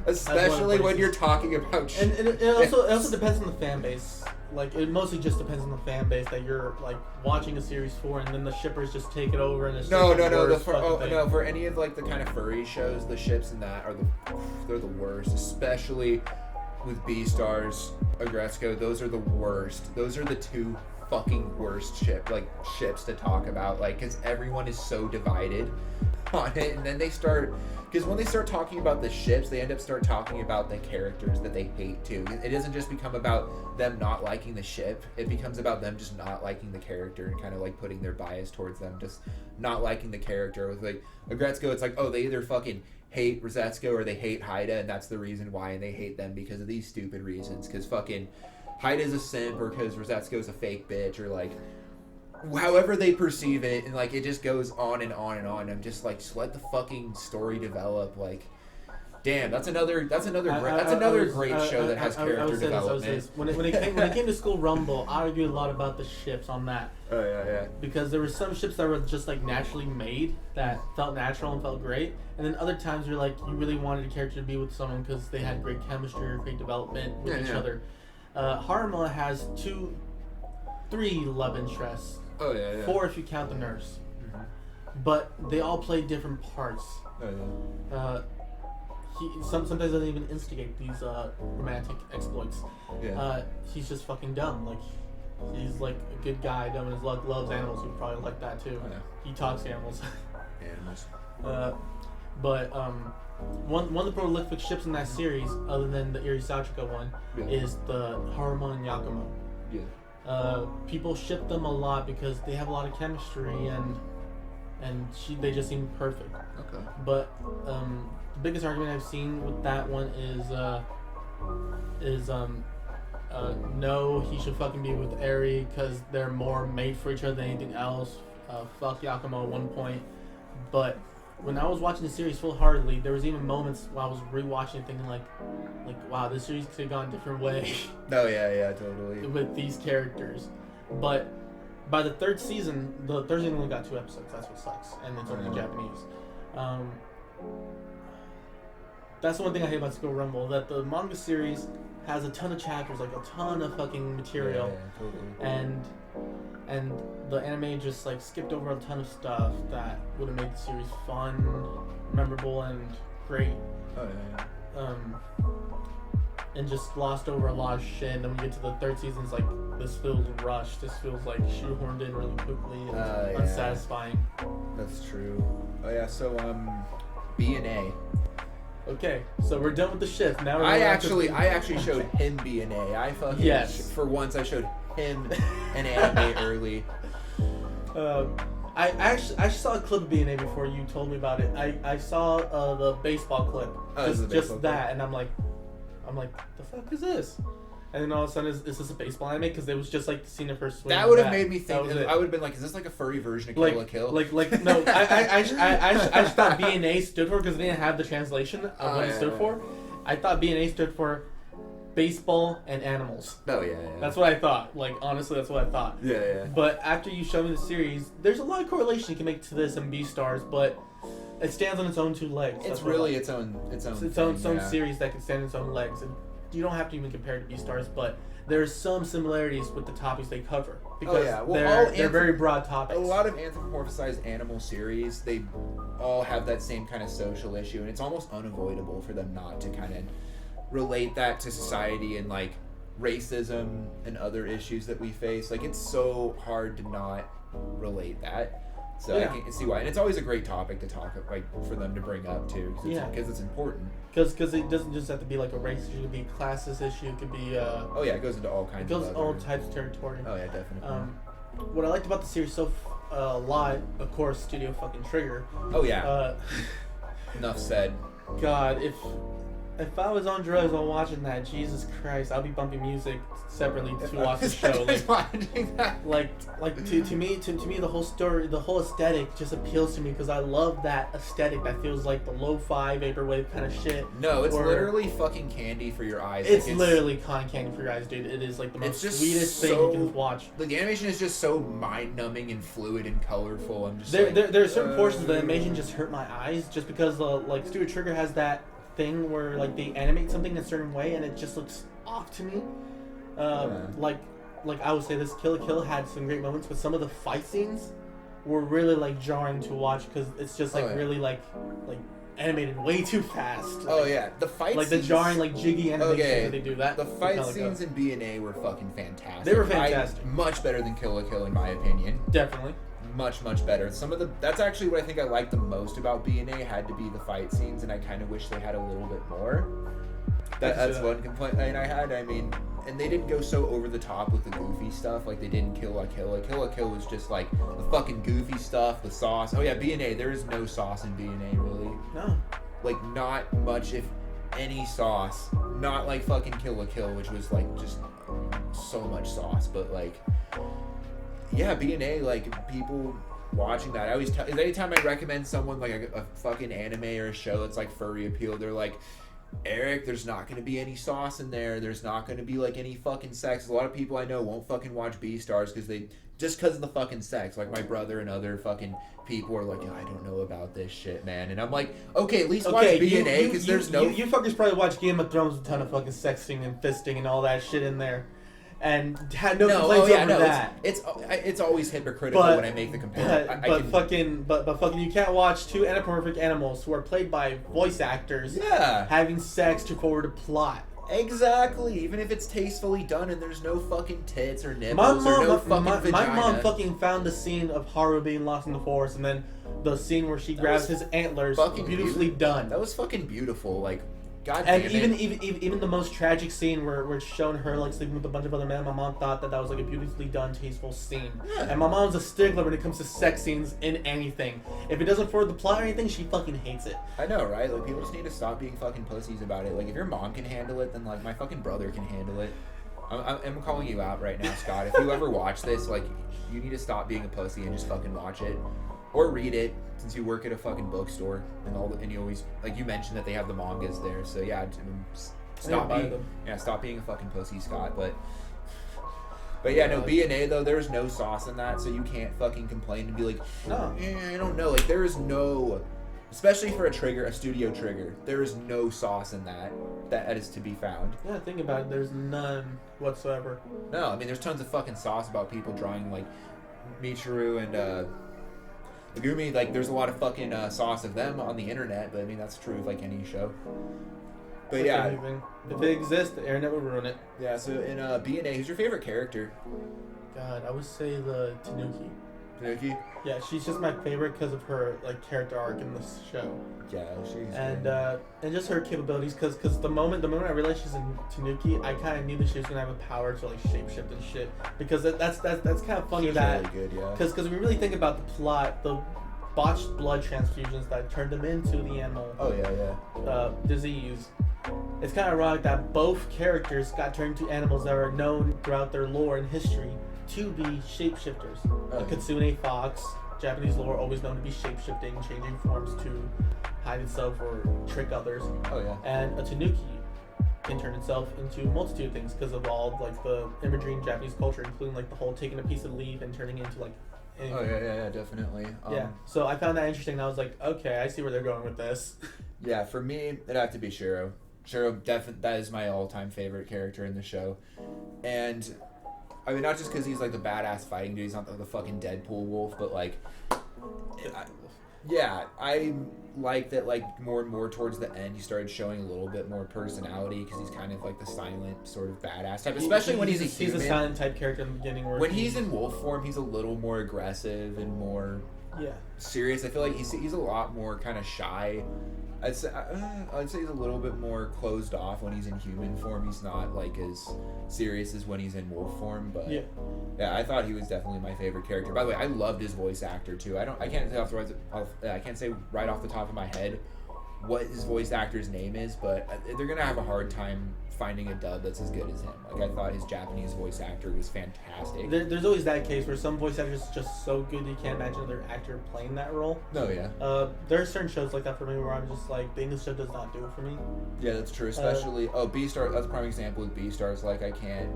especially when you're talking about shit. And it also depends on the fan base. Like it mostly just depends on the fan base that you're like watching a series for, and then the shippers just take it over and it's for any of like the kind of furry shows, the ships and that they're the worst, especially with BEASTARS, Agretzko. Those are the worst. Those are the two fucking worst ships to talk about, like, because everyone is so divided on it, and then because when they start talking about the ships, they end up talking about the characters that they hate too. It doesn't just become about them not liking the ship, it becomes about them just not liking the character and kind of like putting their bias towards them, just not liking the character. With like Agretzko, it's like, oh, they either fucking hate Rosetsko or they hate Haida, and that's the reason why, and they hate them because of these stupid reasons, because fucking Haida's a simp, or because Rosetsko's a fake bitch, or like however they perceive it, and like it just goes on and on and on. I'm just like, just let the fucking story develop. Like, damn, that's another great show that has character development. When it came to School Rumble, I argued a lot about the ships on that. Oh yeah. Because there were some ships that were just like naturally made, that felt natural and felt great, and then other times you're like, you really wanted a character to be with someone because they had great chemistry or great development with each other. Harma has 3 love interests. Oh yeah. 4 if you count the nurse. Mm-hmm. But they all play different parts. Oh yeah. He sometimes doesn't even instigate these romantic exploits. Yeah. He's just fucking dumb. Like, he's like a good guy, dumb in his luck, loves animals. You'd probably like that too. Oh, yeah. He talks to animals. But one of the prolific ships in that series, other than the Iri Sachika one, is the Haruma and Yakumo. Yeah. People ship them a lot because they have a lot of chemistry and they just seem perfect. Okay. But the biggest argument I've seen with that one is no, he should fucking be with Eri because they're more made for each other than anything else. Fuck Yakumo at one point, but when I was watching the series full-heartedly, there was even moments while I was rewatching it thinking like, wow, this series could have gone a different way. Oh yeah, totally. With these characters, but by the third season only got 2 episodes. That's what sucks, and it's only in Japanese. That's the one thing I hate about School Rumble, that the manga series has a ton of chapters, like a ton of fucking material, yeah, totally. and the anime just like skipped over a ton of stuff that would have made the series fun, memorable, and great. Oh yeah. And just glossed over a lot of shit. And then we get to the 3rd season, it's like, this feels rushed. This feels like shoehorned in really quickly and unsatisfying. That's true. Oh yeah. So B.N.A. Okay, so we're done with the shift. Now I actually showed him B.N.A. I fucking for once I showed him an anime early. I actually saw a clip of B.N.A. before you told me about it. I saw the baseball clip, just that, and I'm like, the fuck is this? And then all of a sudden, is this a baseball anime? Because it was just like the scene of her swinging. That would have made me think. I would have been like, is this like a furry version of Kill la Kill? No. I just thought B&A stood for, because they didn't have the translation of what it stood for. I thought B&A stood for baseball and animals. Oh yeah. That's what I thought. Like, honestly, that's what I thought. Yeah. But after you show me the series, there's a lot of correlation you can make to this and BEASTARS, but it stands on its own 2 legs. It's really its own series that can stand on its own legs. And you don't have to even compare it to BEASTARS, but there's some similarities with the topics they cover, because they're very broad topics. A lot of anthropomorphized animal series, they all have that same kind of social issue, and it's almost unavoidable for them not to kind of relate that to society and like racism and other issues that we face. Like, it's so hard to not relate that. So Yeah. I can see why, and it's always a great topic to talk like for them to bring up too, because it's important. Because it doesn't just have to be like a race issue. It could be a classist issue. It could be. Oh yeah, it goes into all kinds. It goes of all types of territory. Oh yeah, definitely. What I liked about the series a lot, of course, Studio fucking Trigger. Oh yeah. Enough said. God, if I was on drugs while watching that, Jesus Christ, I'll be bumping music separately to watch the show. Like to me, the whole story, the whole aesthetic just appeals to me because I love that aesthetic that feels like the lo-fi vaporwave kind of shit. No, it's literally fucking candy for your eyes. It's literally cotton candy for your eyes, dude. It is like the most sweetest thing you can watch. The animation is just so mind-numbing and fluid and colorful. I'm just there are certain portions of the animation just hurt my eyes just because like Studio Trigger has that thing where like they animate something in a certain way and it just looks off to me. Like I would say this Kill la Kill had some great moments, but some of the fight scenes were really like jarring to watch because it's just like really like animated way too fast. Oh yeah, the fight like scenes, the jarring like jiggy animation that they do. That the fight scenes in B.N.A were fucking fantastic. They were fantastic. Much better than Kill la Kill in my opinion. Definitely. Much better. That's actually what I think I liked the most about B.N.A had to be the fight scenes, and I kind of wish they had a little bit more. That's one complaint I had. I mean, and they didn't go so over the top with the goofy stuff like they did in Kill la Kill. Kill la Kill was just like the fucking goofy stuff, the sauce. Oh yeah, B.N.A, there is no sauce in B.N.A really. No. Like not much, if any sauce. Not like fucking Kill la Kill, which was like just so much sauce, but like. Yeah, B.N.A, like, people watching that, I always anytime I recommend someone, like, a fucking anime or a show that's, like, furry appeal, they're like, Eric, there's not going to be any sauce in there, there's not going to be, like, any fucking sex. A lot of people I know won't fucking watch BEASTARS just because of the fucking sex. Like, my brother and other fucking people are like, I don't know about this shit, man. And I'm like, okay, at least watch B.N.A, because there's no... You fuckers probably watch Game of Thrones with a ton of fucking sexting and fisting and all that shit in there. And had no complaints over that. It's always hypocritical when I make the comparison. But fucking you can't watch two anthropomorphic animals who are played by voice actors having sex to forward a plot. Exactly. Even if it's tastefully done and there's no fucking tits or nipples or no fucking vagina. My mom fucking found the scene of Haru being lost in the forest and then the scene where she grabs his antlers. Beautifully done. That was fucking beautiful. Like, God and damn it. even the most tragic scene where it's shown her like sleeping with a bunch of other men, my mom thought that was like a beautifully done, tasteful scene. Yeah. And my mom's a stickler when it comes to sex scenes in anything. If it doesn't forward the plot or anything, she fucking hates it. I know, right? Like, people just need to stop being fucking pussies about it. Like, if your mom can handle it, then like my fucking brother can handle it. I'm calling you out right now, Scott. If you ever watch this, like, you need to stop being a pussy and just fucking watch it. Or read it, since you work at a fucking bookstore and you always, like, you mentioned that they have the mangas there, so yeah, stop being a fucking pussy, Scott. But yeah, no, B.N.A though, there's no sauce in that, so you can't fucking complain and be like, I don't know, like, there is no, especially for a studio trigger, there is no sauce in that is to be found. Yeah, think about it, there's none whatsoever. No, I mean, there's tons of fucking sauce about people drawing like Michiru and Megumi. Like, there's a lot of fucking sauce of them on the internet, but I mean, that's true of like any show. But yeah, if they exist, the internet would ruin it. Yeah. So in B.N.A, who's your favorite character? God, I would say the Tanuki. Tanuki? Yeah, she's just my favorite because of her like character arc in this show. Yeah, she's and just her capabilities. Because the moment I realized she's in Tanuki, I kind of knew that she was gonna have a power to like shapeshift and shit. Because that's kind of funny. She's that really good, yeah. Because we really think about the plot, the botched blood transfusions that turned them into the animal. Oh yeah. Disease. It's kind of ironic that both characters got turned into animals that are known throughout their lore and history to be shapeshifters. A kitsune fox, Japanese lore, always known to be shapeshifting, changing forms to hide itself or trick others. Oh yeah. And a tanuki can turn itself into a multitude of things because of all like the imagery in Japanese culture, including like the whole taking a piece of leaf and turning it into like anything. Oh yeah, definitely. Yeah. So I found that interesting and I was like, okay, I see where they're going with this. Yeah, for me, it'd have to be Shiro. Shiro, that is my all-time favorite character in the show. And I mean, not just because he's like the badass fighting dude, he's not the fucking Deadpool wolf, but like Yeah, I like that. Like more and more towards the end, he started showing a little bit more personality because he's kind of like the silent sort of badass type. Especially when he's a human. He's a silent type character in the beginning. Where when he's in wolf form, he's a little more aggressive and more serious. I feel like he's a lot more kind of shy. I'd say he's a little bit more closed off when he's in human form. He's not like as serious as when he's in wolf form. But yeah, I thought he was definitely my favorite character. By the way, I loved his voice actor too. I can't say right off the top of my head what his voice actor's name is, but they're gonna have a hard time finding a dub that's as good as him. Like I thought his Japanese voice actor was fantastic. There's always that case where some voice actors are just so good you can't imagine another actor playing that role. Oh yeah. There are certain shows like that for me where I'm just like the English dub does not do it for me. Yeah, that's true. Especially BEASTARS. That's a prime example with BEASTARS. Like I can't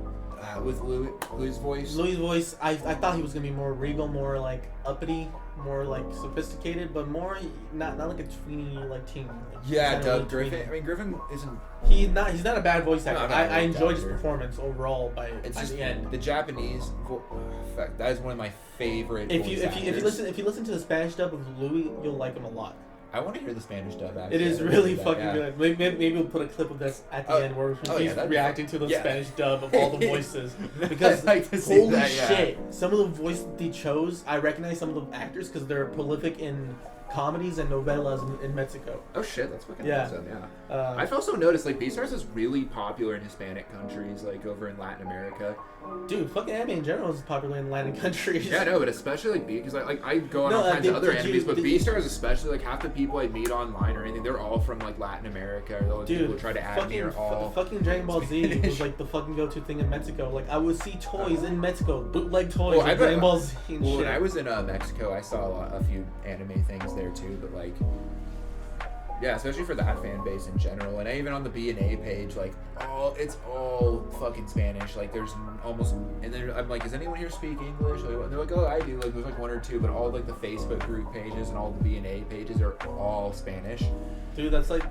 with Louis' voice. Louis' voice. I thought he was gonna be more regal, more like uppity, more like sophisticated, but more not like a tweeny like teen. Yeah, Doug Griffin. I mean, Griffin isn't. He's not a bad voice actor. No, I enjoyed his performance overall. By the end, the Japanese. That is one of my favorite. If you listen to the Spanish dub of Louis, you'll like him a lot. I want to hear the Spanish dub. Actually, it is really fucking good. Maybe we'll put a clip of this at the end where he's reacting to the Spanish dub of all the voices. Because like to see holy that, shit, some of the voices they chose, I recognize some of the actors because they're prolific in comedies and novellas in Mexico. Oh shit, that's fucking awesome. Yeah. I've also noticed like BEASTARS is really popular in Hispanic countries, like over in Latin America. Dude, fucking anime in general is popular in Latin countries. Yeah, no, but especially like because I go on all kinds of other animes, but BEASTARS especially, like half the people I meet online or anything, they're all from like Latin America. Or those people who try to add me are all fucking Dragon Ball Z was like the fucking go-to thing in Mexico. Like I would see toys in Mexico, bootleg toys of Dragon Ball Z and shit. When I was in Mexico, I saw a few anime things there too, but like. Yeah, especially for that fan base in general, and even on the B.N.A page, like it's all fucking Spanish. Like there's almost, and then I'm like, does anyone here speak English? Like, they're like, oh, I do. Like there's like one or two, but all like the Facebook group pages and all the B.N.A pages are all Spanish. Dude, that's like.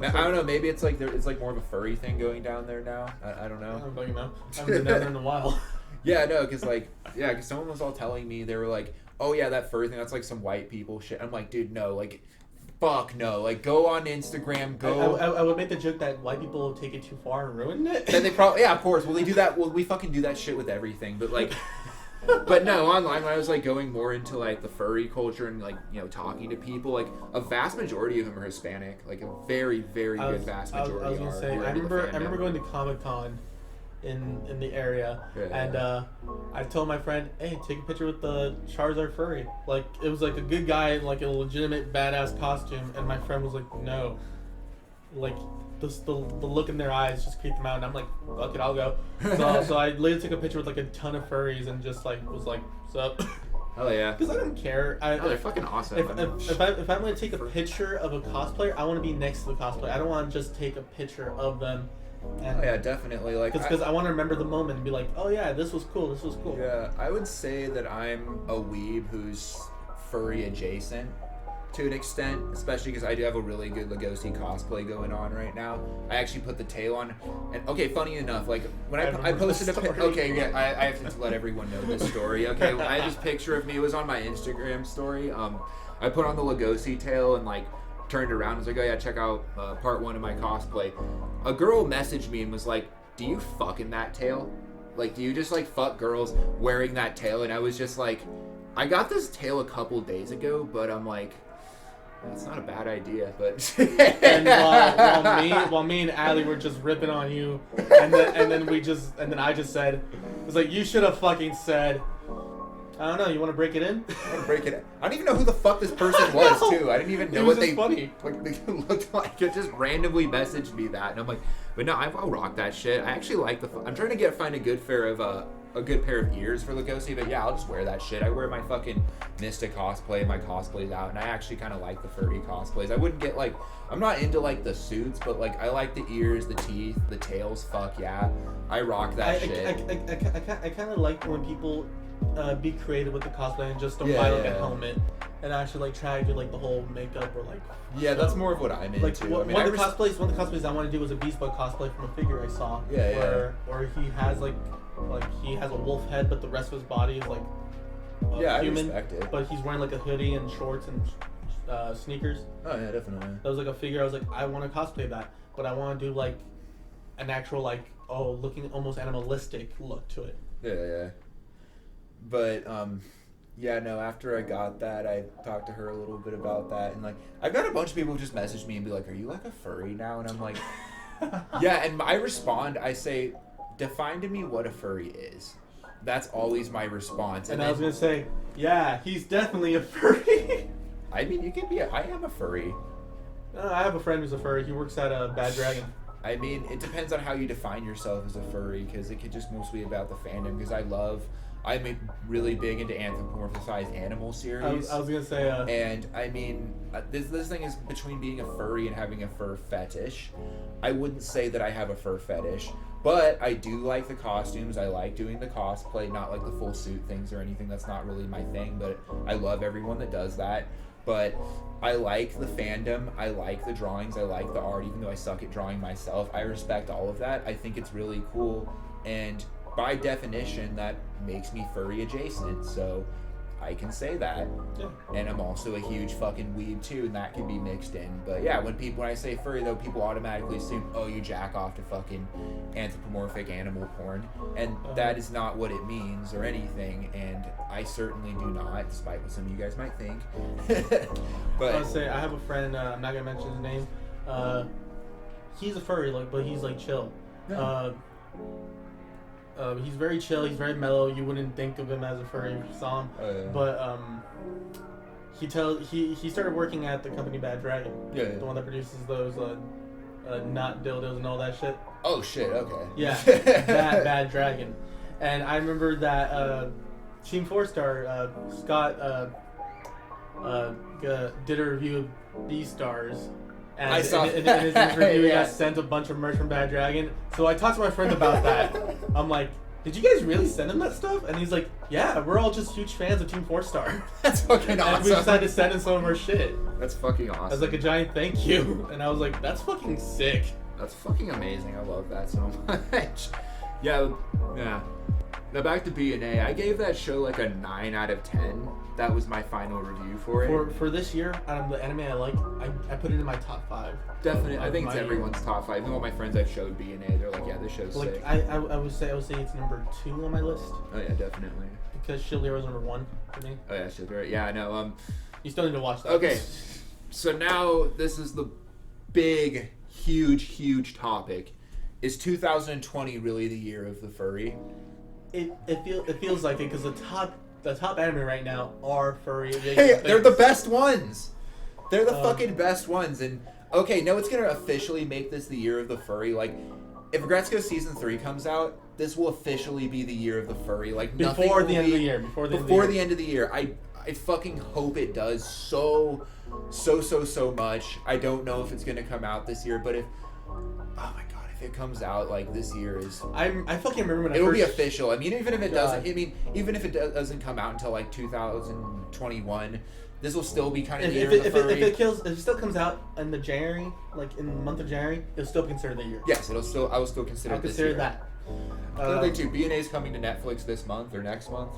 I don't know. Maybe it's like it's like more of a furry thing going down there now. I don't know. I don't fucking know. I haven't been down there in a while. Yeah, no, because because someone was all telling me they were like, oh yeah, that furry thing, that's like some white people shit. I'm like, dude, no, like. Fuck no! Like, go on Instagram. Go. I would make the joke that white people take it too far and ruin it. Then they probably, yeah, of course. Well, they do that. Well, we fucking do that shit with everything. But like, but no, online when I was like going more into like the furry culture and like talking to people, like a vast majority of them are Hispanic. Like a very very good vast majority. I was gonna say, I remember going to Comic-Con in the area, and I told my friend, hey, take a picture with the Charizard furry. Like it was like a good guy in like a legitimate badass costume, and my friend was like, no, like the look in their eyes just creeped them out, and I'm like, fuck it, I'll go. So I later took a picture with like a ton of furries and just like was like, what's up? Hell yeah. Because I don't care. They're fucking awesome. If I'm going to take a picture of a cosplayer, I want to be next to the cosplayer. I don't want to just take a picture of them. And yeah, definitely. Like, because I want to remember the moment and be like, oh yeah, this was cool. This was cool. Yeah, I would say that I'm a weeb who's furry adjacent to an extent, especially because I do have a really good Legosi cosplay going on right now. I actually put the tail on, and okay, funny enough, like when I posted a picture. Okay, yeah, I have to let everyone know this story. Okay, I had this picture of me. It was on my Instagram story. I put on the Legosi tail and like turned around and was like, oh yeah, check out part 1 of my cosplay. A girl messaged me and was like, do you fuck in that tail? Like, do you just like fuck girls wearing that tail? And I was just like, I got this tail a couple days ago, but I'm like, that's not a bad idea. But and while me and Allie were just ripping on you, and then I just said, it was like, you should have fucking said, I don't know. You want to break it in? I want to break it in. I don't even know who the fuck this person was, too. I didn't even know what they funny. Like, they looked like. It just randomly messaged me that, and I'm like, but no, I'll rock that shit. I actually like I'm trying to find a good pair of ears for Legosi, but yeah, I'll just wear that shit. I wear my fucking Mystic cosplay, my cosplay's out, and I actually kind of like the furry cosplays. I wouldn't get like, I'm not into like the suits, but like I like the ears, the teeth, the tails. Fuck yeah, I rock that shit. I kind of like when people be creative with the cosplay and just don't buy like a helmet and actually like try to do like the whole makeup or like that's more of what I'm into. Like one of the cosplays I want to do was a Beast Boy cosplay from a figure I saw. Where he has like he has a wolf head but the rest of his body is like human. I respect it. But he's wearing like a hoodie and shorts and sneakers. Oh yeah, definitely. That was like a figure. I was like, I want to cosplay that, but I want to do like an actual like looking almost animalistic look to it. Yeah. But yeah, no, after I got that, I talked to her a little bit about that, and like I've got a bunch of people who just message me and be like, "Are you like a furry now?" And I'm like, yeah, and I respond, I say, define to me what a furry is. That's always my response. And I was gonna say, yeah, he's definitely a furry. I mean, you can be I am a furry. I have a friend who's a furry. He works at a Bad Dragon. I mean, it depends on how you define yourself as a furry, because it could just mostly be about the fandom, because I'm really big into anthropomorphized animal series. I was gonna say, and I mean, this thing is between being a furry and having a fur fetish. I wouldn't say that I have a fur fetish, but I do like the costumes. I like doing the cosplay, not like the full suit things or anything. That's not really my thing, but I love everyone that does that. But I like the fandom. I like the drawings. I like the art, even though I suck at drawing myself. I respect all of that. I think it's really cool, and by definition, that makes me furry adjacent, so I can say that. Yeah. And I'm also a huge fucking weeb too, and that can be mixed in. But yeah, when I say furry though, people automatically assume, oh, you jack off to fucking anthropomorphic animal porn, and that is not what it means or anything, and I certainly do not, despite what some of you guys might think. But I was say I have a friend, I'm not gonna mention his name. He's a furry, like, but he's like chill. Yeah. He's very chill. He's very mellow. You wouldn't think of him as a furry if you saw him. Oh, yeah. But he started working at the company Bad Dragon. Yeah. The one that produces those not dildos and all that shit. Oh shit. Okay. Yeah. Bad Dragon. And I remember that Team 4-Star Scott did a review of BEASTARS. And I saw in his review, he yeah. got sent a bunch of merch from Bad Dragon. So I talked to my friend about that. I'm like, did you guys really send him that stuff? And he's like, yeah, we're all just huge fans of Team 4-Star. That's fucking awesome. And we decided to send him some of our shit. That's fucking awesome. As like a giant thank you. And I was like, that's fucking sick. That's fucking amazing. I love that so much. Yeah. Now back to B.N.A. I gave that show like a 9 out of 10. That was my final review for it. For this year, out of the anime I like, I put it in my top 5. Definitely, I think it's everyone's top 5. Even all my friends I've showed B.N.A, they're like, yeah, this show's sick. I would say it's number 2 on my list. Oh yeah, definitely. Because Shield Hero's number 1 for me. Oh yeah, Shield Hero. Yeah, I know. You still need to watch that. Okay, so now this is the big, huge topic. Is 2020 really the year of the furry? It feels like it, because the top anime right now are furry. Hey, they're the best ones. They're the fucking best ones. And okay, no, it's gonna officially make this the year of the furry. Like, if Gretzko season 3 comes out, this will officially be the year of the furry. Like, before the end of the year. Before the end of the year. I fucking hope it does so much. I don't know if it's gonna come out this year, but if it comes out like this year is I fucking remember when it'll be official. I mean, even if it doesn't, even if it doesn't come out until like 2021, this will still be kind of the year of the furry. If it still comes out in the January, like in the month of January, it'll still be considered the year. Yes, I will still consider it this year. that. Clearly too. B.N.A is coming to Netflix this month or next month.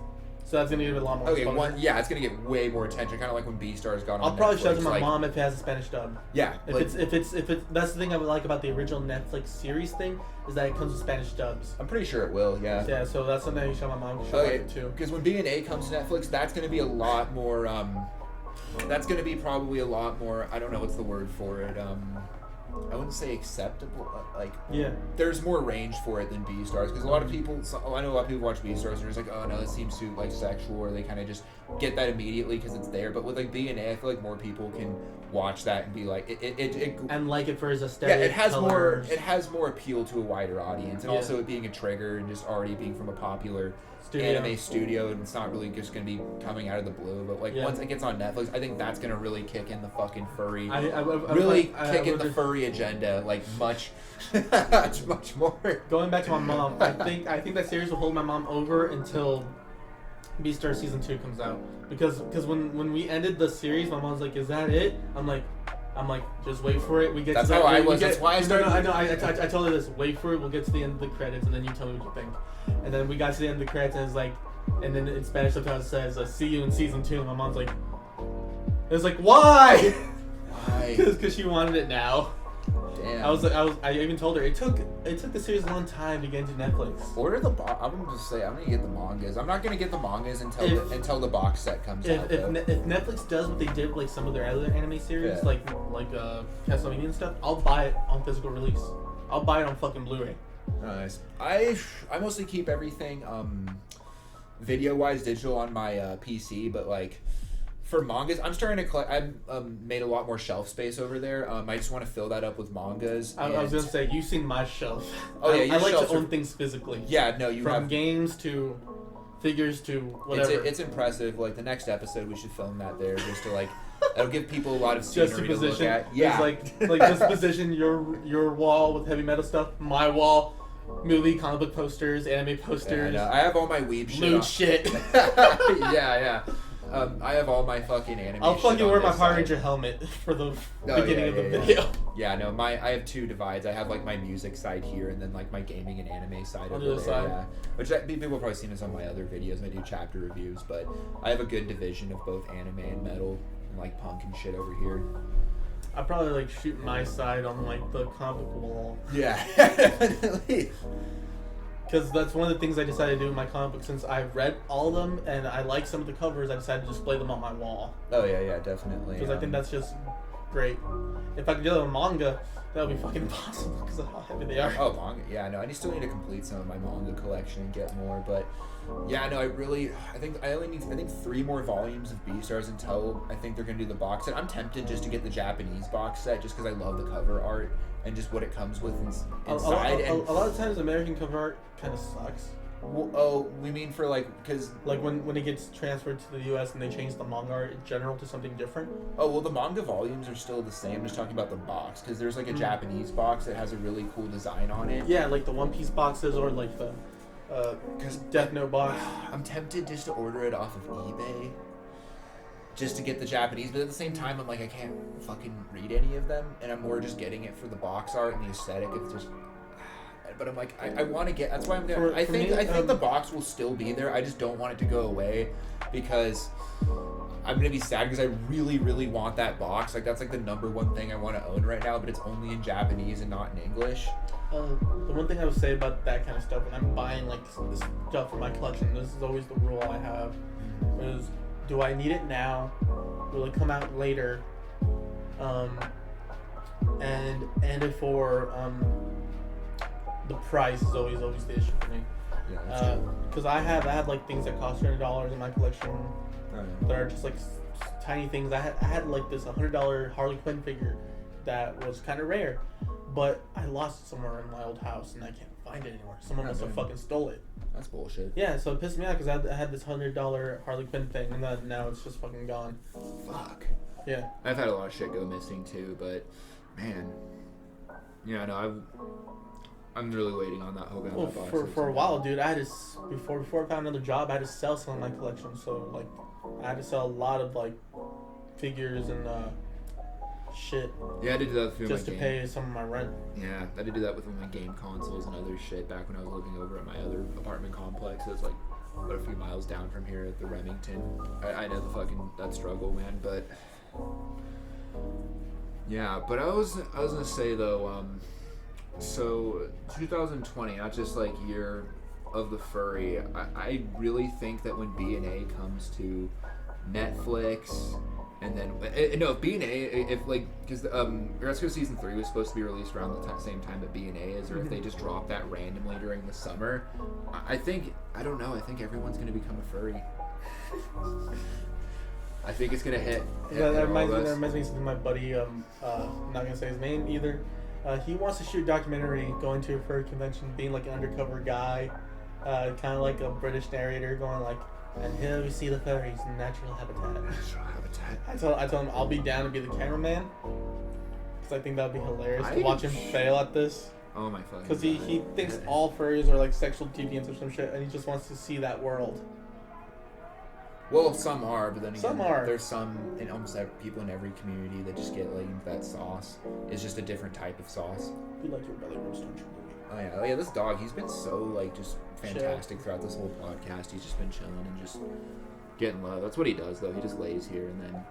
So that's gonna give it a lot more. Okay, it's gonna get way more attention, kind of like when BEASTARS got on. I'll probably Netflix, show it to my mom if it has a Spanish dub. Yeah, if it's that's the thing I would like about the original Netflix series thing, is that it comes with Spanish dubs. I'm pretty sure it will. Yeah. Yeah, so that's something you show my mom. Show it too. Because when B.N.A comes to Netflix, that's gonna be a lot more. That's gonna be probably a lot more. I don't know what's the word for it. I wouldn't say acceptable, like, yeah, there's more range for it than BEASTARS, because a lot of people, I know a lot of people watch BEASTARS and they're just like, oh no, this seems too like sexual, or they kind of just get that immediately because it's there. But with like B.N.A, I feel like more people can watch that and be like, it and like it for his aesthetic. Yeah, colors. it has more appeal to a wider audience, and also it being a trigger and just already being from a popular anime studio, and it's not really just going to be coming out of the blue. But like once it gets on Netflix, I think that's going to really kick in the fucking furry, kick in the furry agenda like much more. Going back to my mom, I think that series will hold my mom over until BEASTARS season 2 comes out, because when we ended the series, my mom's like, "Is that it?" I'm like, just wait for it. We get. That's to how that, I was. That's why I started. No, I know. I told her this. Wait for it. We'll get to the end of the credits, and then you tell me what you think. And then we got to the end of the credits, and it's like, and then in Spanish subtitles says, "See you in season 2." And my mom's like, It was like, why? Why? Because she wanted it now. Damn. I even told her it took the series a long time to get into Netflix. Order the box. I'm gonna just say I'm gonna get the mangas. I'm not gonna get the mangas until the box set comes out. If Netflix does what they did with like some of their other anime series, Yeah. like Castlevania and stuff, I'll buy it on physical release. I'll buy it on fucking Blu-ray. Nice. I mostly keep everything video wise digital on my PC, but like for mangas, I'm starting to collect. I've made a lot more shelf space over there. I just want to fill that up with mangas. I was gonna say, you've seen my shelf. Oh yeah, I like to own things physically. Yeah, no, you from have games to figures to whatever. It's impressive. Like the next episode, we should film that there just to like. That'll give people a lot of scenery to look at. Yeah, like just position your wall with heavy metal stuff. My wall, movie, comic book posters, anime posters. Yeah, I have all my weeb shit. Loot shit. yeah. I have all my fucking anime. I'll fucking wear my Power side. Ranger helmet for the beginning of the video. Yeah, no, I have two divides. I have like my music side here, and then like my gaming and anime side On over the other there. side. Yeah, which people have probably seen this on my other videos. I do chapter reviews, but I have a good division of both anime and metal and like punk and shit over here. I'd probably like shoot my side on like the comic wall. Yeah, definitely. Because that's one of the things I decided to do in my comic book. Since I read all of them and I like some of the covers, I decided to display them on my wall. Oh yeah, definitely. Because I think that's just great. If I could do it on manga, that would be fucking impossible because of how heavy they are. Oh, manga. Yeah, no, I still need to complete some of my manga collection and get more, but yeah, no, I think I only need 3 more volumes of BEASTARS until I think they're gonna do the box set. I'm tempted just to get the Japanese box set just because I love the cover art and just what it comes with inside. A lot of times American cover art kind of sucks. Well, oh, we mean for like, because like when it gets transferred to the US and they change the manga art in general to something different. Oh, well, the manga volumes are still the same. I'm just talking about the box because there's like a Japanese box that has a really cool design on it. Yeah, like the One Piece boxes or like the Death Note box. I'm tempted just to order it off of eBay just to get the Japanese, but at the same time I'm like, I can't fucking read any of them, and I'm more just getting it for the box art and the aesthetic of just. But I'm like, I want to get. That's why I'm gonna. I think the box will still be there. I just don't want it to go away because I'm gonna be sad because I really, really want that box. Like that's like the number one thing I want to own right now, but it's only in Japanese and not in English. The one thing I would say about that kind of stuff when I'm buying like this stuff for my collection, this is always the rule I have: is do I need it now? Will it come out later? And for the price is always the issue for me. Yeah. Because I had like things that cost $200 in my collection that are just like tiny things. I had like this $100 Harley Quinn figure that was kind of rare, but I lost it somewhere in my old house and I can't find it anymore. Someone must have fucking stole it. That's bullshit. Yeah, so it pissed me off because I had this $100 Harley Quinn thing and now it's just fucking gone. Fuck. Yeah. I've had a lot of shit go missing too, but man, yeah, no, I'm really waiting on that whole Well, for a while, dude, I had to before I found another job, I had to sell some of my collection. So like, I had to sell a lot of like figures and shit. Yeah, I had to do that just to pay some of my rent. Yeah, I had to do that with my game consoles and other shit back when I was living over at my other apartment complex. It was like a few miles down from here at the Remington. I know the fucking that struggle, man, but yeah. But I was gonna say though. So 2020, not just like year of the furry. I really think that when B.N.A comes to Netflix, and then no, if B.N.A if like because Rescue Season 3 was supposed to be released around the same time that B.N.A is, or if they just drop that randomly during the summer, I think everyone's gonna become a furry. I think it's gonna hit. That reminds me of something my buddy. I'm not gonna say his name either. He wants to shoot a documentary, going to a furry convention, being like an undercover guy, kind of like a British narrator, going like, and here we see the furries in natural habitat. Natural habitat. I told him I'll be down to be the cameraman, because I think that would be hilarious to watch him fail at this. Oh my fucking. Because he thinks all furries are like sexual deviants or some shit, and he just wants to see that world. Well, some are, but then again, are. There's some in almost people in every community that just get like into that sauce. It's just a different type of sauce. You like your belly roast, don't you? Oh yeah. This dog, he's been so like just fantastic throughout this whole podcast. He's just been chilling and just getting low. That's what he does though. He just lays here and then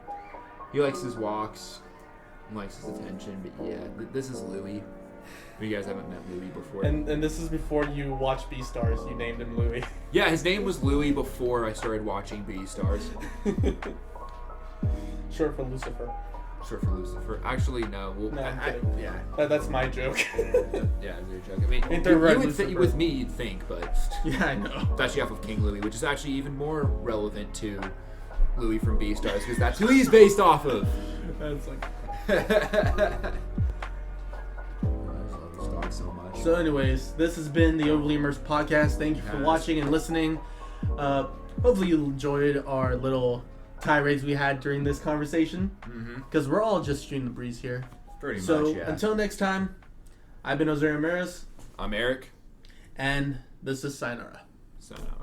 He likes his walks, likes his attention. But yeah, this is Louis. You guys haven't met Louis before. And this is before you watched BEASTARS. You named him Louis. Yeah, his name was Louis before I started watching BEASTARS. Short for Lucifer. Short for Lucifer. Actually, no. Well, No, I'm kidding. yeah. That's my joke. Yeah, it's a joke. I mean, Ain't you there red would fit Lucifer? with me, you'd think, but Yeah, I know. it's actually off of King Louis, which is actually even more relevant to Louis from BEASTARS, because that's who he's based off of. That's like. So much. So, anyways, this has been the Overly Immersed podcast. Thank you for watching and listening. Hopefully, you enjoyed our little tirades we had during this conversation, because we're all just shooting the breeze here. Pretty much, yeah. So, until next time, I've been Jose Ramirez. I'm Eric. And this is Sayonara. Sayonara.